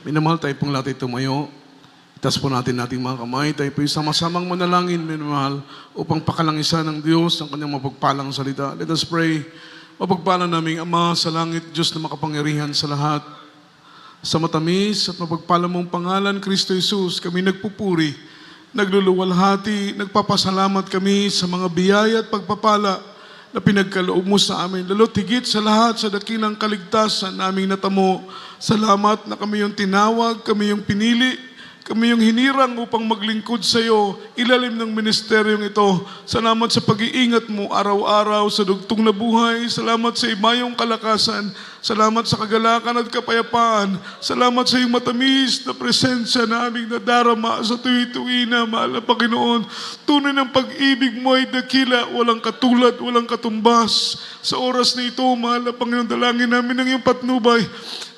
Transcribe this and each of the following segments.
Minamahal tayo pong lahat ay tumayo. Itas po natin ating mga kamay. Tayo po sama-samang manalangin, minamahal, upang pakalangisan ng Diyos ang kanyang mapagpalang salita. Let us pray. Mapagpalang naming Ama sa langit, Diyos na makapangyarihan sa lahat. Sa matamis at mapagpalang mong pangalan, Kristo Jesus, kami nagpupuri, nagluluwalhati, nagpapasalamat kami sa mga biyaya at pagpapala na pinagkaloob mo sa amin. Lalo't higit sa lahat sa dakilang kaligtasan naming natamo. Salamat na kami yung tinawag, kami yung pinili, kami yung hinirang upang maglingkod sa iyo, ilalim ng ministeryong ito. Salamat sa pag-iingat mo araw-araw sa dugtong na buhay. Salamat sa ibayong kalakasan. Salamat sa kagalakan at kapayapaan. Salamat sa iyong matamis na presensya na aming nadarama sa tuwi-tuwi na, mahal na Panginoon. Tunay ng pag-ibig mo ay dakila, walang katulad, walang katumbas. Sa oras na ito, mahal na Panginoon, dalangin namin ang iyong patnubay,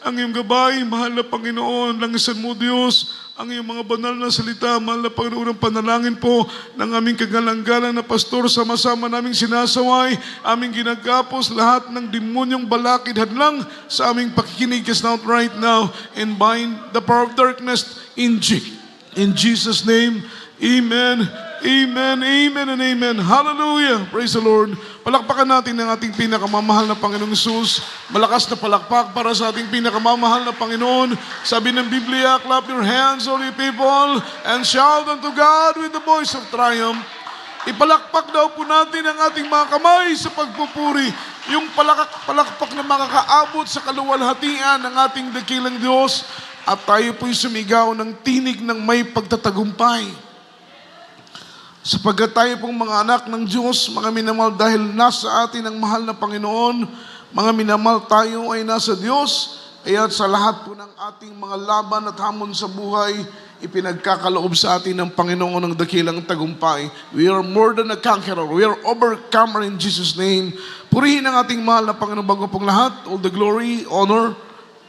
ang iyong gabay, mahal na Panginoon. Langisan mo, Diyos, ang iyong mga banal na salita, mahal na Panginoon, ang panalangin po ng aming kagalang-galang na pastor, sama-sama naming sinasaway, aming ginagapos lahat ng demonyong balakid hadlang sa aming pakikinig cast out right now and bind the power of darkness in Jesus' name. Amen, amen, amen, and amen. Hallelujah. Praise the Lord. Palakpakan natin ang ating pinakamamahal na Panginoong Jesus. Malakas na palakpak para sa ating pinakamamahal na Panginoon. Sabi ng Biblia, clap your hands, all you people, and shout unto God with the voice of triumph. Ipalakpak daw po natin ang ating mga kamay sa pagpupuri. Yung palakpak na makakaabot sa kaluwalhatian ng ating dakilang Diyos. At tayo po'y sumigaw ng tinig ng may pagtatagumpay. Sapagkat tayo pong mga anak ng Diyos, mga minamahal, dahil nasa atin ang mahal na Panginoon, mga minamahal, tayo ay nasa Diyos, kaya sa lahat po ng ating mga laban at hamon sa buhay, ipinagkakaloob sa atin ng Panginoon ng dakilang tagumpay. We are more than a conqueror. We are overcomer in Jesus' name. Purihin ang ating mahal na Panginoon bago pong lahat. All the glory, honor,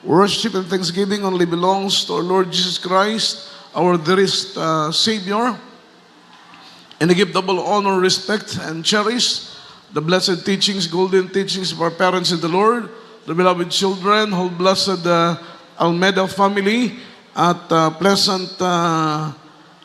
worship, and thanksgiving only belongs to our Lord Jesus Christ, our dearest Savior. And I give double honor, respect, and cherish the blessed teachings, golden teachings of our parents in the Lord, the beloved children, whole blessed Almeida family, at pleasant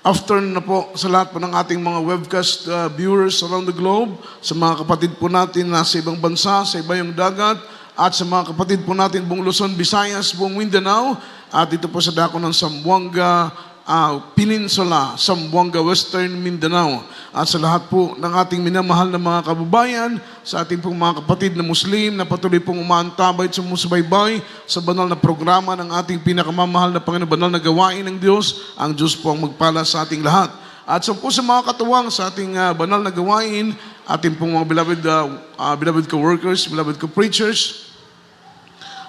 afternoon na po sa lahat po ng ating mga webcast viewers around the globe, sa mga kapatid po natin na sa ibang bansa, sa ibayong dagat, at sa mga kapatid po natin buong Luzon, Visayas, buong Mindanao, at dito po sa dako ng Zamboanga Peninsula, Zamboanga, Western Mindanao, at sa lahat po ng ating minamahal na mga kababayan, sa ating pong mga kapatid na Muslim na patuloy pong umaantabay at sumusubaybay sa banal na programa ng ating pinakamamahal na Panginoon, banal na gawain ng Diyos. Ang Diyos po ang magpala sa ating lahat. At sa po sa mga katuwang sa ating banal na gawain, ating pong mga beloved co-workers, beloved co-preachers,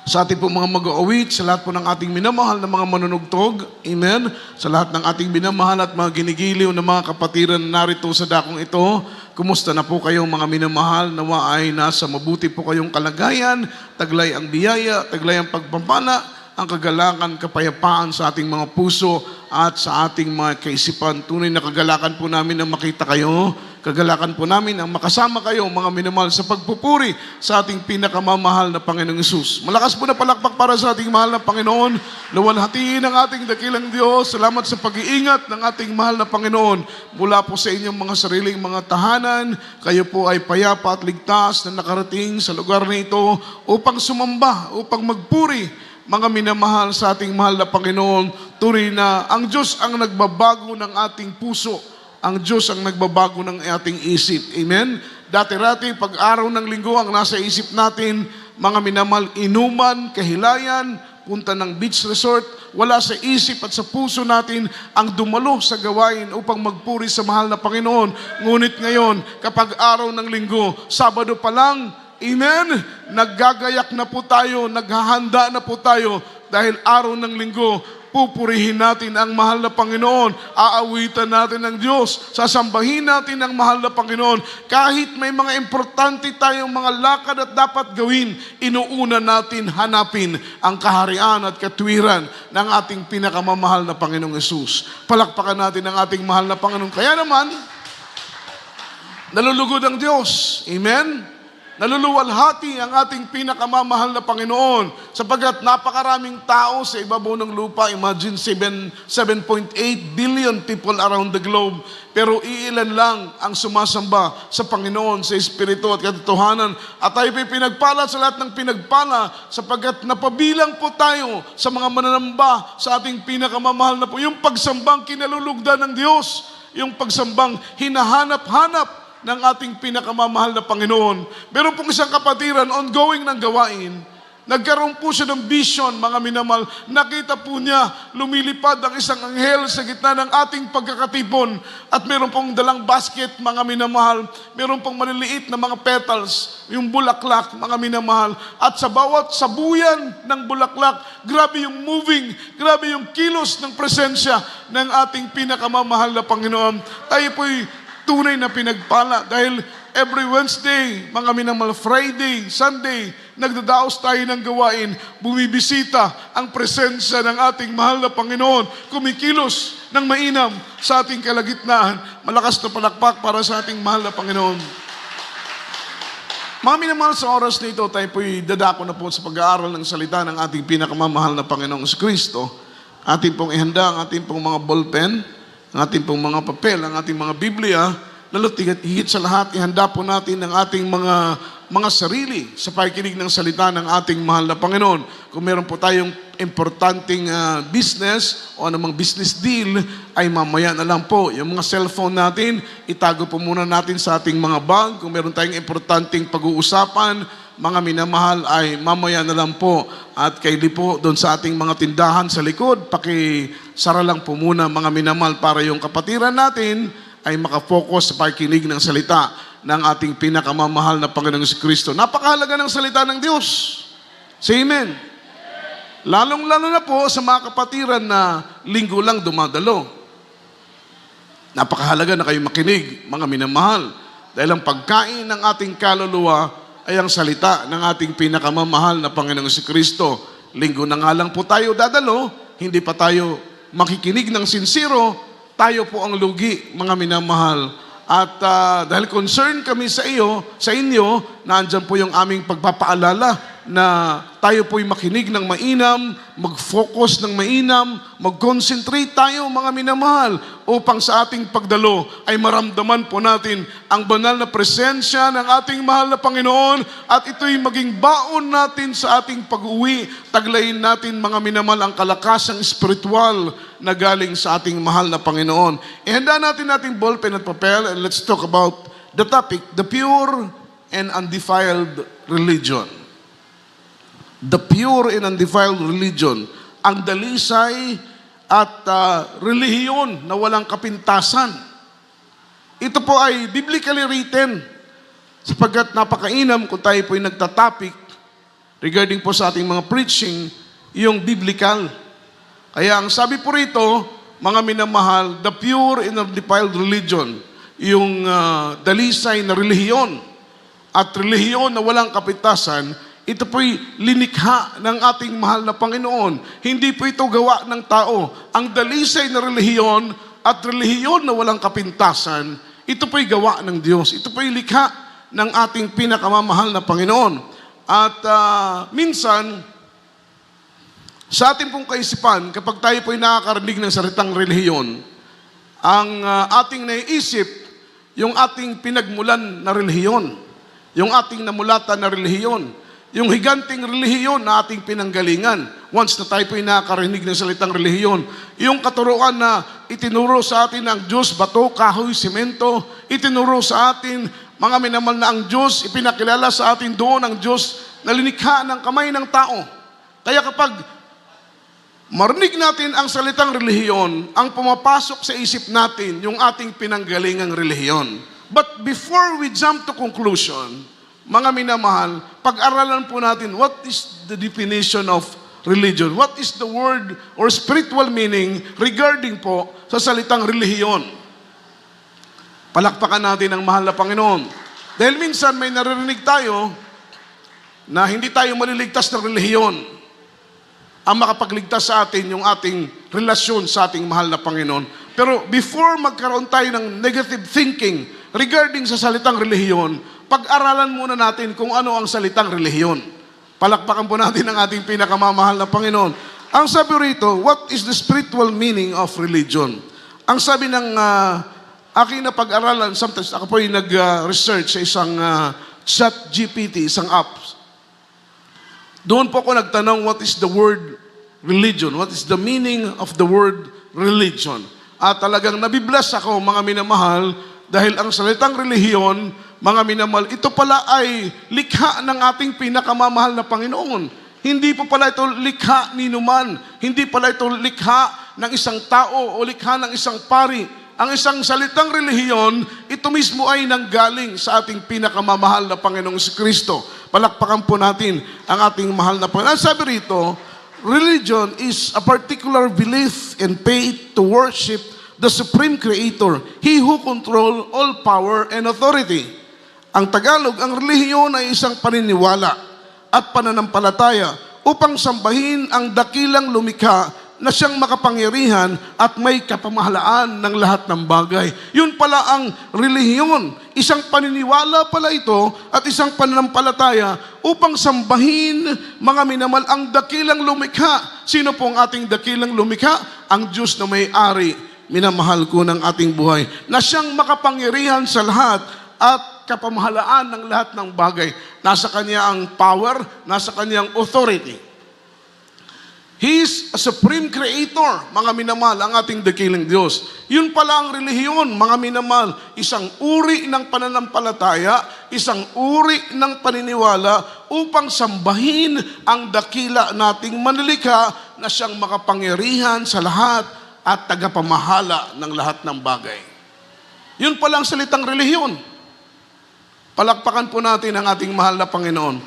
sa ating pong mga mag-aawit, sa lahat po ng ating minamahal na mga manunugtog, amen, sa lahat ng ating minamahal at mga ginigiliw na mga kapatiran narito sa dakong ito, kumusta na po kayong mga minamahal? Nawa ay nasa mabuti po kayong kalagayan, taglay ang biyaya, taglay ang pagpapala, ang kagalakan, kapayapaan sa ating mga puso at sa ating mga kaisipan. Tunay na kagalakan po namin na makita kayo. Kagalakan po namin ang makasama kayo, mga minamahal, sa pagpupuri sa ating pinakamamahal na Panginoong Hesus. Malakas po na palakpak para sa ating mahal na Panginoon. Luwalhatiin ang ating dakilang Diyos. Salamat sa pag-iingat ng ating mahal na Panginoon. Mula po sa inyong mga sariling mga tahanan, kayo po ay payapa at ligtas na nakarating sa lugar na ito upang sumamba, upang magpuri, mga minamahal sa ating mahal na Panginoon. Tunay na ang Diyos ang nagbabago ng ating puso. Ang Diyos ang nagbabago ng ating isip. Amen? Dati-rati, pag araw ng linggo, ang nasa isip natin, mga minamahal, inuman, kahilayan, punta ng beach resort, wala sa isip at sa puso natin ang dumalo sa gawain upang magpuri sa mahal na Panginoon. Ngunit ngayon, kapag araw ng linggo, Sabado pa lang, amen, naggagayak na po tayo, naghahanda na po tayo dahil araw ng linggo, pupurihin natin ang mahal na Panginoon, aawitan natin ang Diyos, sasambahin natin ang mahal na Panginoon. Kahit may mga importante tayong mga lakad at dapat gawin, inuuna natin hanapin ang kaharian at katwiran ng ating pinakamamahal na Panginoong Hesus. Palakpakan natin ang ating mahal na Panginoon. Kaya naman, nalulugod ang Diyos. Amen? Naluluwalhati ang ating pinakamamahal na Panginoon sapagkat napakaraming tao sa ibabaw ng lupa. Imagine 7.8 billion people around the globe. Pero iilan lang ang sumasamba sa Panginoon, sa Espiritu at katotohanan. At tayo po'y pinagpala sa lahat ng pinagpala sapagkat napabilang po tayo sa mga mananamba sa ating pinakamamahal na po. Yung pagsambang kinalulugdan ng Diyos, yung pagsambang hinahanap-hanap ng ating pinakamamahal na Panginoon. Meron pong isang kapatiran, ongoing ng gawain. Nagkaroon po siya ng vision, mga minamahal. Nakita po niya, lumilipad ang isang anghel sa gitna ng ating pagkakatipon. At meron pong dalang basket, mga minamahal. Meron pong maliliit na mga petals, yung bulaklak, mga minamahal. At sa bawat sabuyan ng bulaklak, grabe yung moving, grabe yung kilos ng presensya ng ating pinakamamahal na Panginoon. Tayo po'y tunay na pinagpala dahil every Wednesday, mga minamahal, Friday, Sunday, nagdadaos tayo ng gawain, bumibisita ang presensya ng ating mahal na Panginoon, kumikilos ng mainam sa ating kalagitnaan. Malakas na palakpak para sa ating mahal na Panginoon. Mga minamahal, sa oras na ito, tayo po'y dadako na po sa pag-aaral ng salita ng ating pinakamamahal na Panginoong Kristo. Ating pong ihanda ang ating pong mga ballpen, ang ating pong mga papel, ang ating mga Biblia, lalo't higit sa lahat, ihanda po natin ang ating mga sarili sa pakikinig ng salita ng ating mahal na Panginoon. Kung meron po tayong importanteng business o anumang business deal, ay mamaya na lang po. Yung mga cellphone natin, itago po muna natin sa ating mga bag. Kung meron tayong importanteng pag-uusapan, mga minamahal, ay mamaya na lang po. At kaili po doon sa ating mga tindahan sa likod, pakisara lang po muna, mga minamahal, para yung kapatiran natin ay makafocus sa pakikinig ng salita ng ating pinakamamahal na Panginoong Kristo. Napakahalaga ng salita ng Diyos. Say amen. Lalong-lalo na po sa mga kapatiran na linggo lang dumadalo. Napakahalaga na kayo makinig, mga minamahal. Dahil ang pagkain ng ating kaluluwa ay ang salita ng ating pinakamamahal na Panginoong Kristo. Linggo na nga lang po tayo dadalo, hindi pa tayo makikinig ng sincero, tayo po ang lugi, mga minamahal. At dahil concern kami sa inyo, nandiyan po yung aming pagpapaalala na tayo po'y makinig ng mainam, mag-focus ng mainam, mag-concentrate tayo, mga minamahal, upang sa ating pagdalo ay maramdaman po natin ang banal na presensya ng ating mahal na Panginoon at ito'y maging baon natin sa ating pag-uwi. Taglayin natin, mga minamahal, ang kalakasang espiritual na galing sa ating mahal na Panginoon. Ihanda natin ating ballpen at papel and let's talk about the topic, the pure and undefiled religion. The pure and undefiled religion, ang dalisay at relihiyon na walang kapintasan. Ito po ay biblically written sapagkat napakainam kung tayo po ay nagtatopic regarding po sa ating mga preaching, yung biblical. Kaya ang sabi po rito, mga minamahal, the pure and undefiled religion, yung dalisay na relihiyon at relihiyon na walang kapintasan, ito po'y linikha ng ating mahal na Panginoon. Hindi po ito gawa ng tao. Ang dalisay na relihiyon at relihiyon na walang kapintasan, ito po'y gawa ng Diyos. Ito po'y likha ng ating pinakamamahal na Panginoon. At minsan, sa ating pong kaisipan, kapag tayo po'y nakakarinig ng salitang relihiyon, ang ating naiisip, yung ating pinagmulan na relihiyon, yung ating namulatan na relihiyon, yung higanting relihiyon na ating pinanggalingan. Once na tayo po'y nakakarinig ng salitang relihiyon, yung katuruan na itinuro sa atin ng Diyos, bato, kahoy, simento, itinuro sa atin, mga minamahal, na ang Diyos, ipinakilala sa atin doon ang Diyos na linikha ng kamay ng tao. Kaya kapag marinig natin ang salitang relihiyon, ang pumapasok sa isip natin yung ating pinanggalingang relihiyon. But before we jump to conclusion, mga minamahal, pag-aralan po natin what is the definition of religion. What is the word or spiritual meaning regarding po sa salitang relihiyon? Palakpakan natin ang mahal na Panginoon. Dahil minsan may naririnig tayo na hindi tayo maliligtas ng relihiyon. Ang makapagligtas sa atin yung ating relasyon sa ating mahal na Panginoon. Pero before magkaroon tayo ng negative thinking regarding sa salitang relihiyon, pag-aralan muna natin kung ano ang salitang relihiyon. Palakpakan po natin ang ating pinakamamahal na Panginoon. Ang sabi rito, what is the spiritual meaning of religion? Ang sabi ng aking napag-aralan, sometimes ako po yung nag-research sa isang ChatGPT, isang app. Doon po ako nagtanong, what is the word religion? What is the meaning of the word religion? At talagang nabibless ako, mga minamahal, dahil ang salitang relihiyon, mga minamahal, ito pala ay likha ng ating pinakamamahal na Panginoon. Hindi po pala ito likha ni numan. Hindi pala ito likha ng isang tao o likha ng isang pari. Ang isang salitang relihiyon, ito mismo ay nanggaling sa ating pinakamamahal na Panginoong Kristo. Palakpakan po natin ang ating mahal na Panginoon. Ang sabi rito, religion is a particular belief and faith to worship the Supreme Creator, He who control all power and authority. Ang Tagalog, ang relihiyon ay isang paniniwala at pananampalataya upang sambahin ang dakilang lumikha na siyang makapangyarihan at may kapamahalaan ng lahat ng bagay. Yun pala ang relihiyon. Isang paniniwala pala ito at isang pananampalataya upang sambahin, mga minamal, ang dakilang lumikha. Sino po ang ating dakilang lumikha? Ang Diyos na may-ari, minamahal ko ng ating buhay, na siyang makapangyarihan sa lahat at kapamahalaan ng lahat ng bagay. Nasa Kanya ang power, nasa Kanya ang authority. He is a supreme creator, mga minamahal, ang ating dakilang Diyos. Yun pala ang relihiyon, mga minamahal, isang uri ng pananampalataya, isang uri ng paniniwala upang sambahin ang dakila nating manlilikha na siyang makapangyarihan sa lahat at tagapamahala ng lahat ng bagay. Yun pala ang salitang relihiyon. Palakpakan po natin ang ating mahal na Panginoon.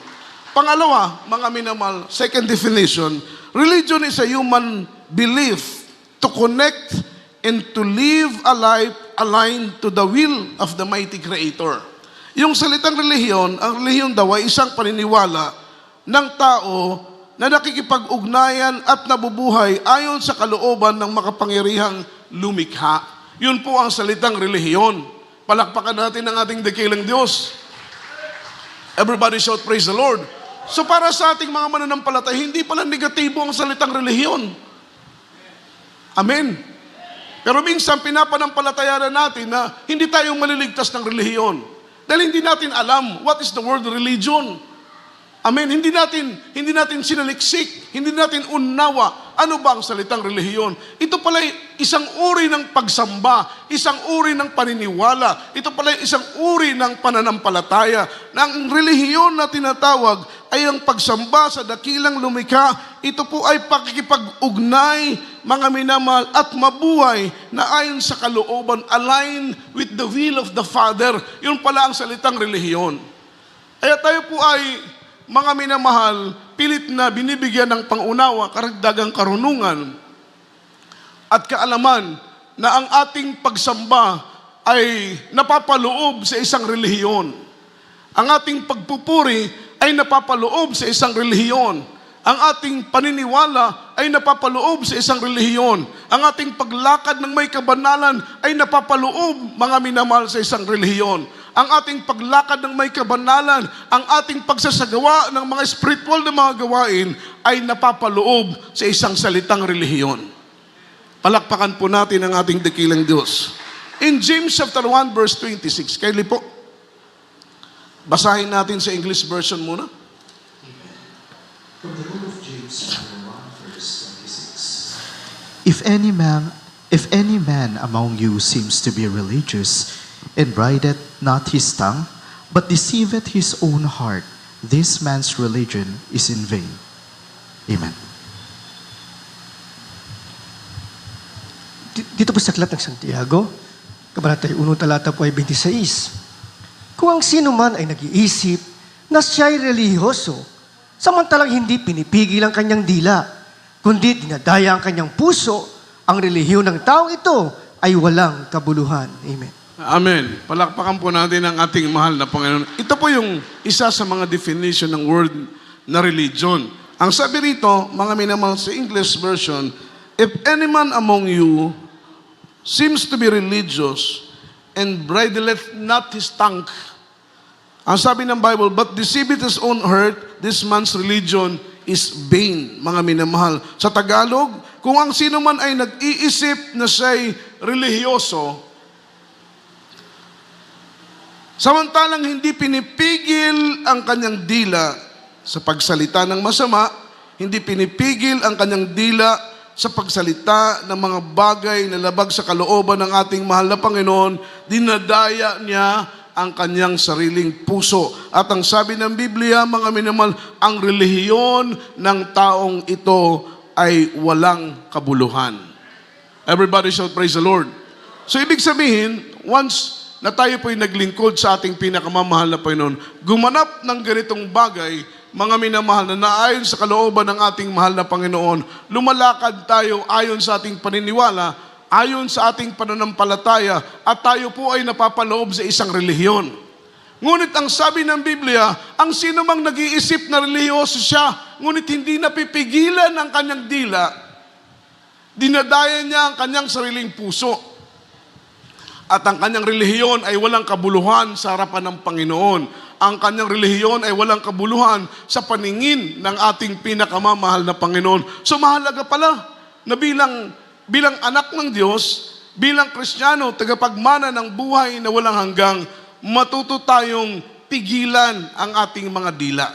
Pangalawa, mga minamahal, second definition, religion is a human belief to connect and to live a life aligned to the will of the mighty Creator. Yung salitang relihiyon, ang relihiyon daw ay isang paniniwala ng tao na nakikipag-ugnayan at nabubuhay ayon sa kalooban ng makapangyarihang lumikha. Yun po ang salitang relihiyon. Palakpakan natin ang ating dakilang Diyos. Everybody shout, praise the Lord. So para sa ating mga mananampalataya, hindi pala negatibo ang salitang relihiyon. Amen. Pero minsan pinapanampalataya natin na hindi tayo maliligtas ng relihiyon. Dahil hindi natin alam what is the word religion. Amen. Hindi natin sinaliksik, hindi natin unawa ano ba ang salitang relihiyon. Ito pala isang uri ng pagsamba, isang uri ng paniniwala, ito pala isang uri ng pananampalataya. Na ang relihiyon na tinatawag ay ang pagsamba sa dakilang lumikha. Ito po ay pakikipag-ugnay, mga minamahal, at mabuhay na ayon sa kalooban, align with the will of the Father. Yun pala ang salitang relihiyon. Kaya tayo po ay, mga minamahal, pilit na binibigyan ng pangunawa, karagdagang karunungan at kaalaman na ang ating pagsamba ay napapaloob sa isang relihiyon. Ang ating pagpupuri ay napapaloob sa isang relihiyon. Ang ating paniniwala ay napapaloob sa isang relihiyon. Ang ating paglakad ng may kabanalan ay napapaloob, mga minamahal, sa isang relihiyon. Ang ating paglakad ng may kabanalan, ang ating pagsasagawa ng mga spiritual na mga gawain ay napapaloob sa isang salitang relihiyon. Palakpakan po natin ang ating dakilang Diyos. In James chapter 1 verse 26, kaili po. Basahin natin sa English version muna. From the book of James chapter 1 verse 26. If any man among you seems to be religious, and brideth not his tongue, but deceiveth his own heart, this man's religion is in vain. Amen. Dito po sa Aklat ng Santiago, Kabanata 1, talata po ay 26. Kung ang sino man ay nag-iisip na siya'y relihiyoso, samantalang hindi pinipigil ang kanyang dila, kundi dinadaya ang kanyang puso, ang relihiyon ng taong ito ay walang kabuluhan. Amen. Amen. Palakpakan po natin ang ating mahal na Panginoon. Ito po yung isa sa mga definition ng word na religion. Ang sabi rito, mga minamahal, sa English version, if any man among you seems to be religious and bridleth not his tongue, Ang sabi ng Bible, but deceiveth his own heart, this man's religion is vain, mga minamahal. Sa Tagalog, kung ang sino man ay nag-iisip na siya'y relihiyoso, samantalang hindi pinipigil ang kanyang dila sa pagsalita ng masama, hindi pinipigil ang kanyang dila sa pagsalita ng mga bagay na labag sa kalooban ng ating mahal na Panginoon, dinadaya niya ang kanyang sariling puso. At ang sabi ng Biblia, mga minamahal, ang relihiyon ng taong ito ay walang kabuluhan. Everybody shout praise the Lord. So ibig sabihin, once na tayo po'y naglingkod sa ating pinakamamahal na Panginoon, gumanap ng ganitong bagay, mga minamahal, na naayon sa kalooban ng ating mahal na Panginoon, lumalakad tayo ayon sa ating paniniwala, ayon sa ating pananampalataya, at tayo po ay napapaloob sa isang relihiyon. Ngunit ang sabi ng Biblia, ang sino mang nag-iisip na relihiyoso siya, ngunit hindi napipigilan ang kanyang dila, dinadaya niya ang kanyang sariling puso. At ang kanyang relihiyon ay walang kabuluhan sa harapan ng Panginoon. Ang kanyang relihiyon ay walang kabuluhan sa paningin ng ating pinakamamahal na Panginoon. So mahalaga pala na bilang anak ng Diyos, bilang Kristiyano, tagapagmana ng buhay na walang hanggang, matuto tayong pigilan ang ating mga dila.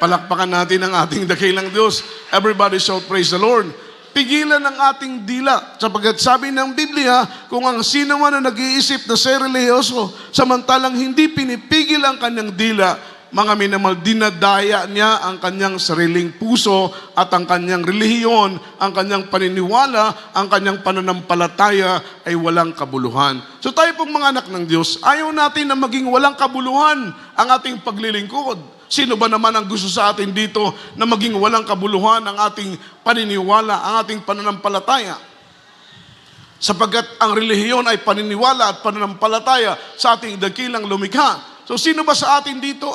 Palakpakan natin ang ating dakilang Diyos. Everybody shout praise the Lord. Pigilan ang ating dila. Sapagkat sabi ng Biblia, kung ang sino man na nag-iisip na siya relihiyoso, samantalang hindi pinipigil ang kanyang dila, mga minamahal, dinadaya niya ang kanyang sariling puso at ang kanyang relihiyon, ang kanyang paniniwala, ang kanyang pananampalataya ay walang kabuluhan. So tayo pong mga anak ng Diyos, ayaw natin na maging walang kabuluhan ang ating paglilingkod. Sino ba naman ang gusto sa atin dito na maging walang kabuluhan ang ating paniniwala, ang ating pananampalataya? Sapagkat ang relihiyon ay paniniwala at pananampalataya sa ating dakilang lumikha. So sino ba sa atin dito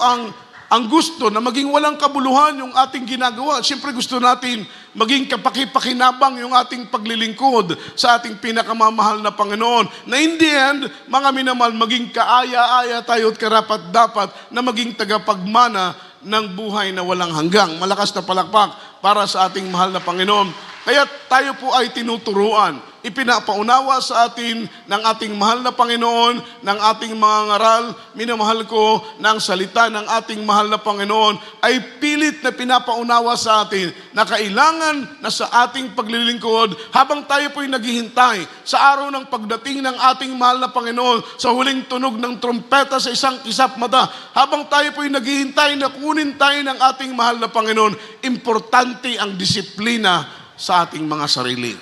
ang gusto na maging walang kabuluhan yung ating ginagawa? Siyempre gusto natin maging kapakipakinabang yung ating paglilingkod sa ating pinakamamahal na Panginoon. Na in the end, mga minamahal, maging kaaya-aya tayo at karapat-dapat na maging tagapagmana ng buhay na walang hanggang. Malakas na palakpak para sa ating mahal na Panginoon. Kaya tayo po ay tinuturuan, ipinapaunawa sa atin ng ating mahal na Panginoon, ng ating mga ngaral, minamahal ko, ng salita ng ating mahal na Panginoon, ay pilit na pinapaunawa sa atin na kailangan na sa ating paglilingkod, habang tayo po'y naghihintay sa araw ng pagdating ng ating mahal na Panginoon, sa huling tunog ng trompeta sa isang kisap mata, habang tayo po'y naghihintay na kunin tayo ng ating mahal na Panginoon, importante ang disiplina sa ating mga sarili.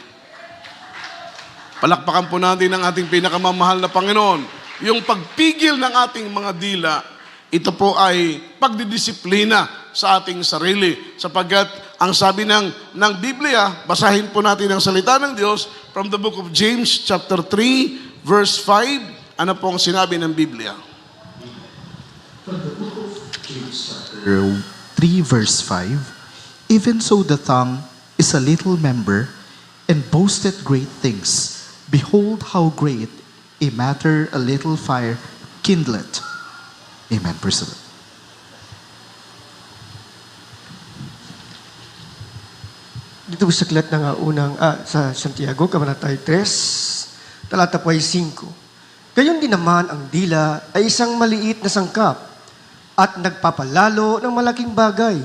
Palakpakan po natin ang ating pinakamamahal na Panginoon. Yung pagpigil ng ating mga dila, ito po ay pagdidisiplina sa ating sarili. Sapagkat ang sabi ng Biblia, basahin po natin ang salita ng Diyos from the book of James chapter 3 verse 5. Ano po ang sinabi ng Biblia? From the book of James chapter 3 verse 5, even so the tongue is a little member and boasted great things. Behold how great a matter a little fire kindleth. Amen. Praise the Lord. Dito sa aklat ng sa Santiago, Kabanata 3, talata po ay 5. Gayon din naman ang dila ay isang maliit na sangkap at nagpapalalo ng malaking bagay.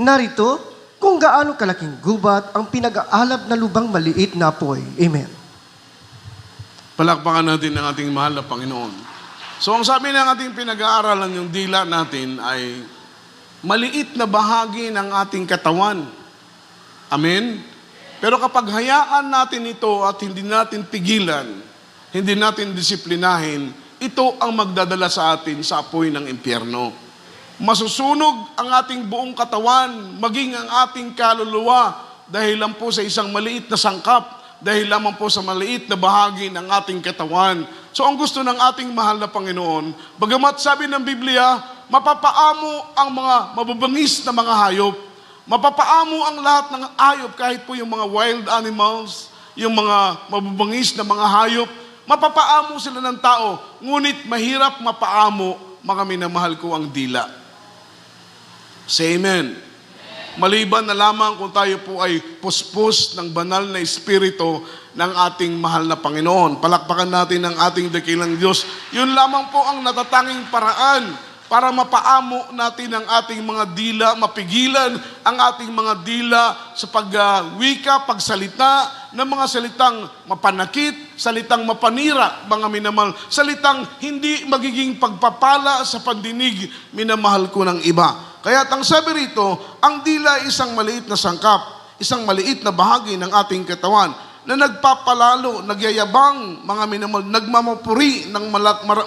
Narito, kung gaano kalaking gubat ang pinag-aalab na lubang maliit na apoy. Amen. Palakpakan natin ang ating mahal na Panginoon. So ang sabi ng ating pinag-aaralan, yung dila natin ay maliit na bahagi ng ating katawan. Amen? Pero kapag hayaan natin ito at hindi natin pigilan, hindi natin disiplinahin, ito ang magdadala sa atin sa apoy ng impyerno. Masusunog ang ating buong katawan, maging ang ating kaluluwa, dahil lang po sa isang maliit na sangkap, dahil lamang po sa maliit na bahagi ng ating katawan. So ang gusto ng ating mahal na Panginoon, bagamat sabi ng Biblia, mapapaamo ang mga mababangis na mga hayop, mapapaamo ang lahat ng hayop, kahit po yung mga wild animals, yung mga mababangis na mga hayop, mapapaamo sila ng tao, ngunit mahirap mapaamo mga minamahal ko, ang dila. Say amen. Maliban na lamang kung tayo po ay puspos ng banal na espiritu ng ating mahal na Panginoon. Palakpakan natin ang ating dakilang Diyos. Yun lamang po ang natatanging paraan para mapaamo natin ang ating mga dila, mapigilan ang ating mga dila sa pagwika, pagsalita ng mga salitang mapanakit, salitang mapanira, mga minamahal, salitang hindi magiging pagpapala sa pandinig, minamahal ko ng iba. Kaya ang sabi rito, ang dila ay isang maliit na sangkap, isang maliit na bahagi ng ating katawan na nagpapalalo, nagyayabang, mga minamahal, nagmamapuri ng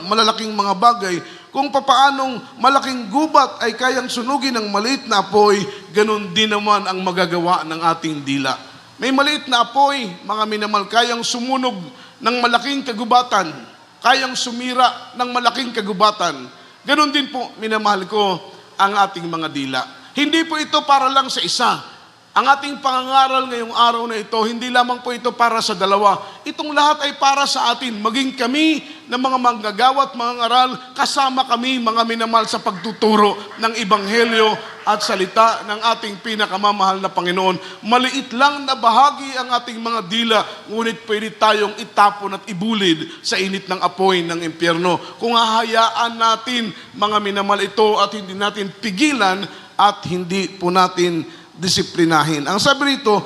malalaking mga bagay. Kung papaanong malaking gubat ay kayang sunugin ng maliit na apoy, ganun din naman ang magagawa ng ating dila. May maliit na apoy, mga minamahal, kayang sumunog ng malaking kagubatan, kayang sumira ng malaking kagubatan. Ganun din po, minamahal ko, ang ating mga dila. Hindi po ito para lang sa isa. Ang ating pangangaral ngayong araw na ito, hindi lamang po ito para sa dalawa. Itong lahat ay para sa atin. Maging kami ng mga manggagawa at mga ngaral, kasama kami, mga minamahal, sa pagtuturo ng Ebanghelyo at salita ng ating pinakamamahal na Panginoon. Maliit lang na bahagi ang ating mga dila, ngunit pwede tayong itapon at ibulid sa init ng apoy ng impyerno. Kung hahayaan natin, mga minamahal, ito at hindi natin pigilan at hindi po natin disiplinahin. Ang sabi rito,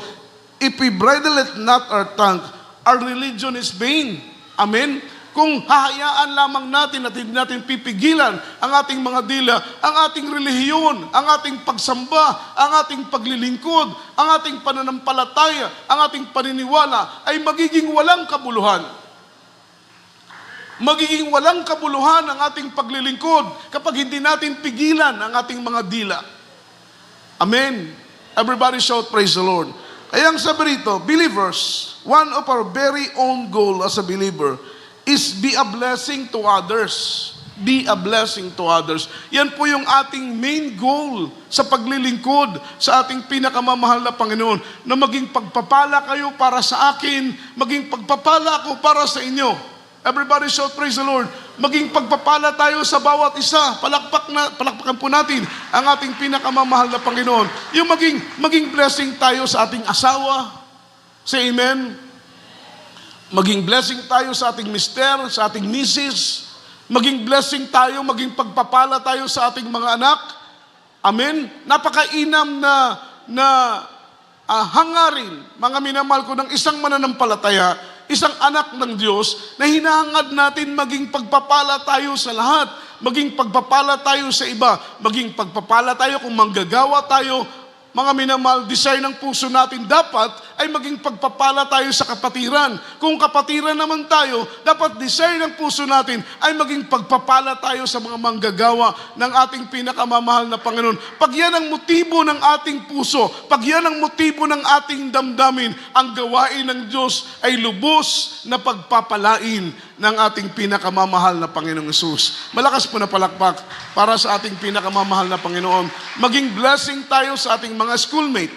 if we bridle it not our tongue, our religion is vain. Amen? Kung hahayaan lamang natin at hindi natin pipigilan ang ating mga dila, ang ating relihiyon, ang ating pagsamba, ang ating paglilingkod, ang ating pananampalataya, ang ating paniniwala, ay magiging walang kabuluhan. Magiging walang kabuluhan ang ating paglilingkod kapag hindi natin pigilan ang ating mga dila. Amen. Everybody shout, praise the Lord. Kaya ang sabi rito, believers, one of our very own goal as a believer is be a blessing to others. Be a blessing to others. Yan po yung ating main goal sa paglilingkod sa ating pinakamamahal na Panginoon, na maging pagpapala kayo para sa akin, maging pagpapala ako para sa inyo. Everybody shout, praise the Lord. Maging pagpapala tayo sa bawat isa. Palakpakan po natin ang ating pinakamamahal na Panginoon. Yung maging blessing tayo sa ating asawa. Say amen. Maging blessing tayo sa ating mister, sa ating misis. Maging blessing tayo, maging pagpapala tayo sa ating mga anak. Amen. Napakainam na hangarin, mga minamahal ko, ng isang mananampalataya, isang anak ng Diyos, na hinahangad natin maging pagpapala tayo sa lahat, maging pagpapala tayo sa iba, maging pagpapala tayo kung manggagawa tayo. Mga minamahal, desire ng puso natin dapat ay maging pagpapala tayo sa kapatiran. Kung kapatiran naman tayo, dapat desire ng puso natin ay maging pagpapala tayo sa mga manggagawa ng ating pinakamamahal na Panginoon. Pag yan ang motibo ng ating puso, pag yan ang motibo ng ating damdamin, ang gawain ng Diyos ay lubos na pagpapalain ng ating pinakamamahal na Panginoong Hesus. Malakas po na palakpak para sa ating pinakamamahal na Panginoon. Maging blessing tayo sa ating mga schoolmate.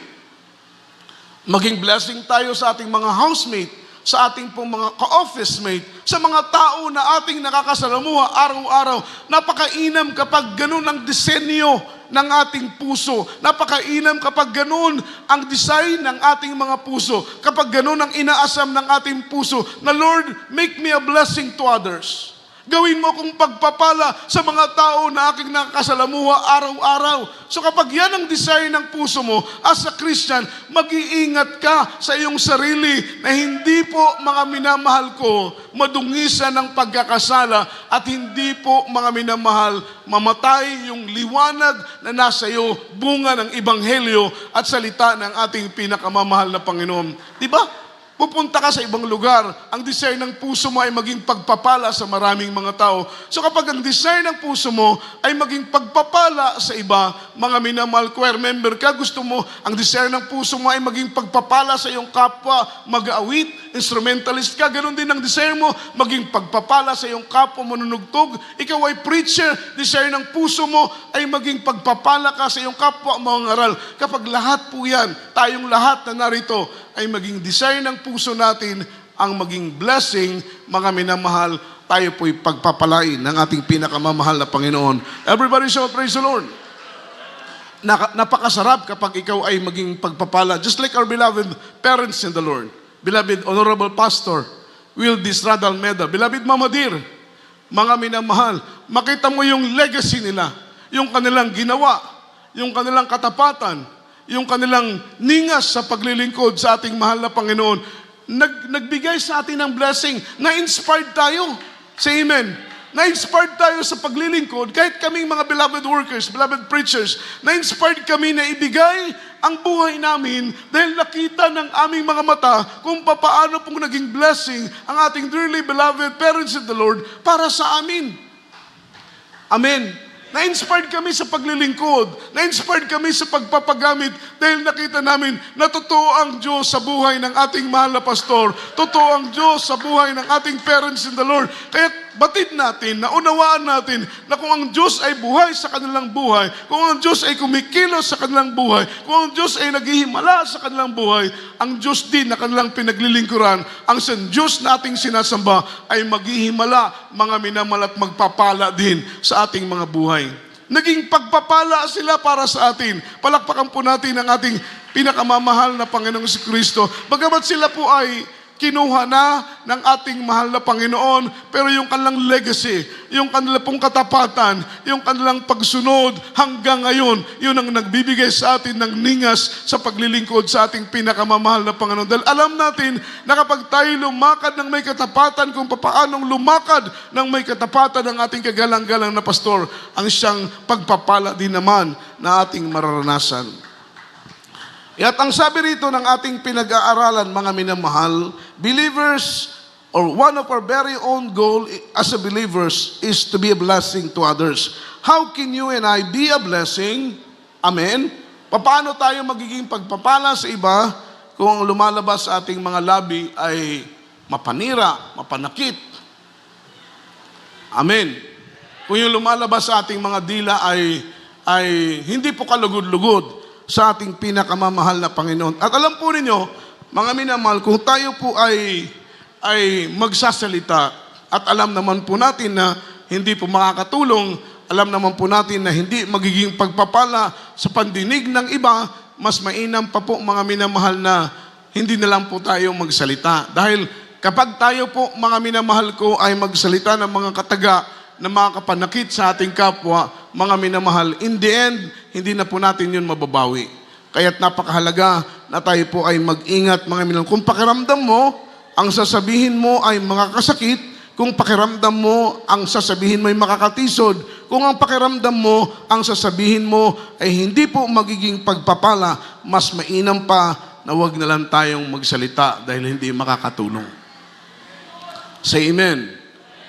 Maging blessing tayo sa ating mga housemate, sa ating pong mga ka-office mate, sa mga tao na ating nakakasalamuha araw-araw. Napakainam kapag ganun ang disenyo ng ating puso. Napakainam kapag ganun ang design ng ating mga puso. Kapag ganun ang inaasam ng ating puso na, Lord, make me a blessing to others. Gawin mo kong pagpapala sa mga tao na aking nakakasalamuha araw-araw. So kapag yan ang desire ng puso mo, as a Christian, mag-iingat ka sa iyong sarili na hindi po, mga minamahal ko, madungisan ng pagkakasala at hindi po, mga minamahal, mamatay yung liwanag na nasa iyo, bunga ng Ebanghelyo at salita ng ating pinakamamahal na Panginoon. Diba? Pupunta ka sa ibang lugar, ang desire ng puso mo ay maging pagpapala sa maraming mga tao. So kapag ang desire ng puso mo ay maging pagpapala sa iba, mga minamahal, choir member ka, gusto mo, ang desire ng puso mo ay maging pagpapala sa iyong kapwa, mag-aawit, instrumentalist ka, ganun din ang desire mo, maging pagpapala sa iyong kapwa, manunugtog, ikaw ay preacher, desire ng puso mo ay maging pagpapala ka sa iyong kapwa, mga ngaral. Kapag lahat po yan, tayong lahat na narito, ay maging desire ng puso natin ang maging blessing, mga minamahal, tayo po'y pagpapalain ng ating pinakamamahal na Panginoon. Everybody shout, praise the Lord. Napakasarap kapag ikaw ay maging pagpapala. Just like our beloved parents in the Lord. Beloved Honorable Pastor Will Disrada Almeda. Beloved Mama Dear, mga minamahal, makita mo yung legacy nila, yung kanilang ginawa, yung kanilang katapatan, yung kanilang ningas sa paglilingkod sa ating mahal na Panginoon. Nagbigay sa atin ng blessing. Na-inspired tayo. Say amen. Na-inspired tayo sa paglilingkod, kahit kaming mga beloved workers, beloved preachers, na-inspired kami na ibigay ang buhay namin dahil nakita ng aming mga mata kung papaano pong naging blessing ang ating dearly beloved parents in the Lord para sa amin. Amen. Na-inspired kami sa paglilingkod. Na-inspired kami sa pagpapagamit dahil nakita namin na totoo ang Diyos sa buhay ng ating mahal na pastor. Totoo ang Diyos sa buhay ng ating parents in the Lord. Kaya batid natin, naunawaan natin na kung ang Diyos ay buhay sa kanilang buhay, kung ang Diyos ay kumikilos sa kanilang buhay, kung ang Diyos ay naghihimala sa kanilang buhay, ang Diyos din na kanilang pinaglilingkuran, ang Diyos na ating sinasamba ay maghihimala, mga minamahal at magpapala din sa ating mga buhay. Naging pagpapala sila para sa atin. Palakpakan po natin ang ating pinakamamahal na Panginoong Kristo. Bagamat sila po ay kinuha na ng ating mahal na Panginoon, pero yung kanilang legacy, yung kanilang pong katapatan, yung kanilang pagsunod hanggang ngayon, yun ang nagbibigay sa atin ng ningas sa paglilingkod sa ating pinakamamahal na Panginoon. Dahil alam natin na kapag tayo lumakad ng may katapatan, kung paanong lumakad ng may katapatan ng ating kagalang-galang na pastor, ang siyang pagpapala din naman na ating mararanasan. At ang sabi rito ng ating pinag-aaralan, mga minamahal, believers, or one of our very own goal as a believers is to be a blessing to others. How can you and I be a blessing? Amen? Paano tayo magiging pagpapala sa iba kung ang lumalabas sa ating mga labi ay mapanira, mapanakit? Amen? Kung yung lumalabas sa ating mga dila ay hindi po kalugod-lugod sa ating pinakamamahal na Panginoon. At alam po ninyo, mga minamahal, kung tayo po ay magsasalita at alam naman po natin na hindi po makakatulong, alam naman po natin na hindi magiging pagpapala sa pandinig ng iba, mas mainam pa po mga minamahal na hindi na lang po tayo magsalita. Dahil kapag tayo po, mga minamahal ko, ay magsalita ng mga kataga na makakapanakit sa ating kapwa, mga minamahal, in the end, hindi na po natin yun mababawi. Kaya't napakahalaga na tayo po ay mag-ingat, mga minamahal. Kung pakiramdam mo, ang sasabihin mo ay makakasakit, kung pakiramdam mo, ang sasabihin mo ay makakatisod, kung ang pakiramdam mo, ang sasabihin mo ay hindi po magiging pagpapala, mas mainam pa na wag na lang tayong magsalita dahil hindi makakatulong. Say amen.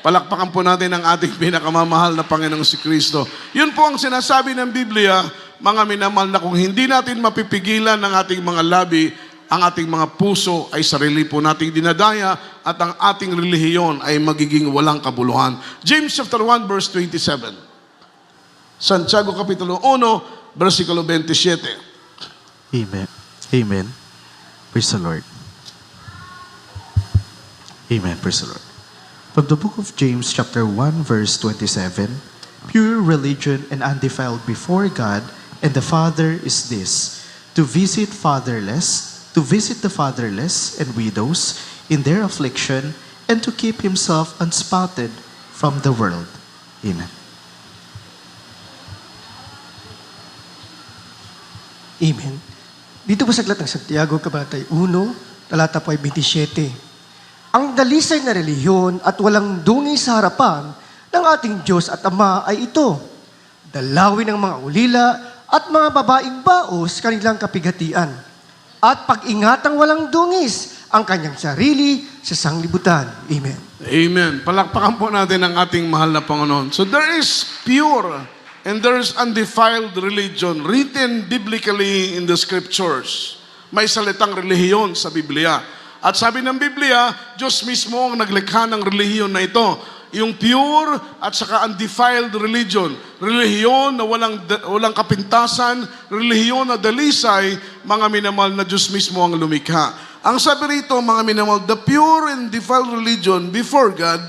Palakpakan po natin ang ating pinakamamahal na Panginoong si Kristo. Yun po ang sinasabi ng Biblia, mga minamahal, na kung hindi natin mapipigilan ng ating mga labi, ang ating mga puso ay sarili po nating dinadaya at ang ating relihiyon ay magiging walang kabuluhan. James chapter 1 verse 27. Santiago kapitulo 1 versikulo 27. Amen. Amen. Praise the Lord. Amen. Praise the Lord. From the book of James chapter 1 verse 27, pure religion and undefiled before God and the Father is this, to visit the fatherless and widows in their affliction, and to keep himself unspotted from the world. Amen. Amen. Dito po sa aklat ng Santiago, Kabanata 1, talata po ay 27. Ang dalisay na relihiyon at walang dungi sa harapan ng ating Diyos at Ama ay ito, dalawin ng mga ulila at mga babaeng baos kanilang kapighatian, at pag-ingatang walang dungis ang kanyang sarili sa sanglibutan. Amen. Amen. Palakpakan po natin ang ating mahal na Panginoon. So there is pure and there is undefiled religion written biblically in the scriptures. May salitang relihiyon sa Biblia. At sabi ng Biblia, Diyos mismo ang naglikha ng relihiyon na ito. Yung pure at saka undefiled religion. Relihiyon na walang kapintasan, relihiyon na dalisay, mga minamahal, na Diyos mismo ang lumikha. Ang sabi rito, mga minamahal, the pure and defiled religion before God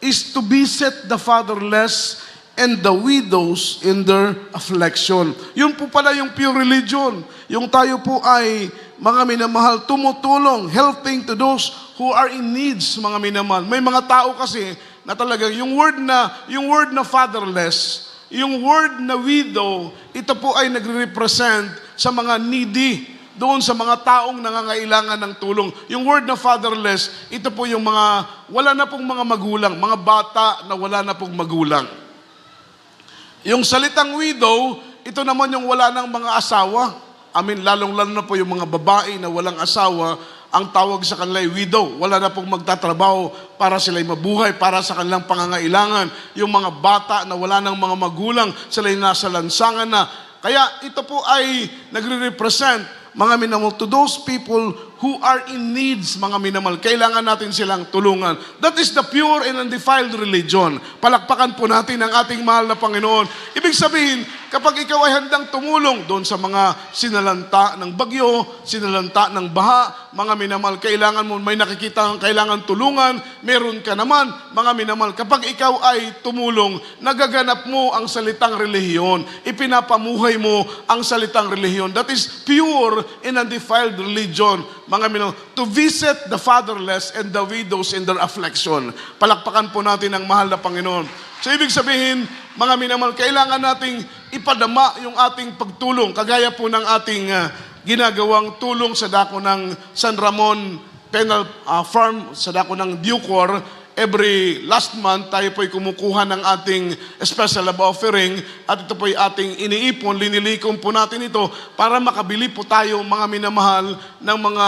is to visit the fatherless and the widows in their affliction. Yun po pala yung pure religion. Yung tayo po ay, mga minamahal, tumutulong, helping to those who are in needs, mga minamahal. May mga tao kasi na talagang yung word na fatherless, yung word na widow, ito po ay nagre-represent sa mga needy, doon sa mga taong nangangailangan ng tulong. Yung word na fatherless, ito po yung mga wala na pong mga magulang, mga bata na wala na pong magulang. Yung salitang widow, ito naman yung wala ng mga asawa. Lalong-lalo na po yung mga babae na walang asawa, ang tawag sa kanila ay widow. Wala na pong magtatrabaho para sila'y mabuhay, para sa kanilang pangangailangan. Yung mga bata na wala ng mga magulang, sila'y nasa lansangan na. Kaya ito po ay nagre-represent, mga minamahal, to those people who are in needs, mga minamahal. Kailangan natin silang tulungan. That is the pure and undefiled religion. Palakpakan po natin ang ating mahal na Panginoon. Ibig sabihin, kapag ikaw ay handang tumulong doon sa mga sinalanta ng bagyo, sinalanta ng baha, mga minamahal, kailangan mo, may nakikita ang kailangan tulungan, meron ka naman, mga minamahal. Kapag ikaw ay tumulong, nagaganap mo ang salitang relihiyon. Ipinapamuhay mo ang salitang relihiyon. That is pure and undefiled religion, mga minamahal, to visit the fatherless and the widows in their affliction. Palakpakan po natin ang mahal na Panginoon. So ibig sabihin, mga minamahal, kailangan nating ipadama yung ating pagtulong, kagaya po ng ating ginagawang tulong sa dako ng San Ramon Penal Farm, sa dako ng Bucor. Every last month, tayo po'y kumukuha ng ating special love offering at ito po'y ating iniipon, linilikom po natin ito para makabili po tayo, mga minamahal, ng mga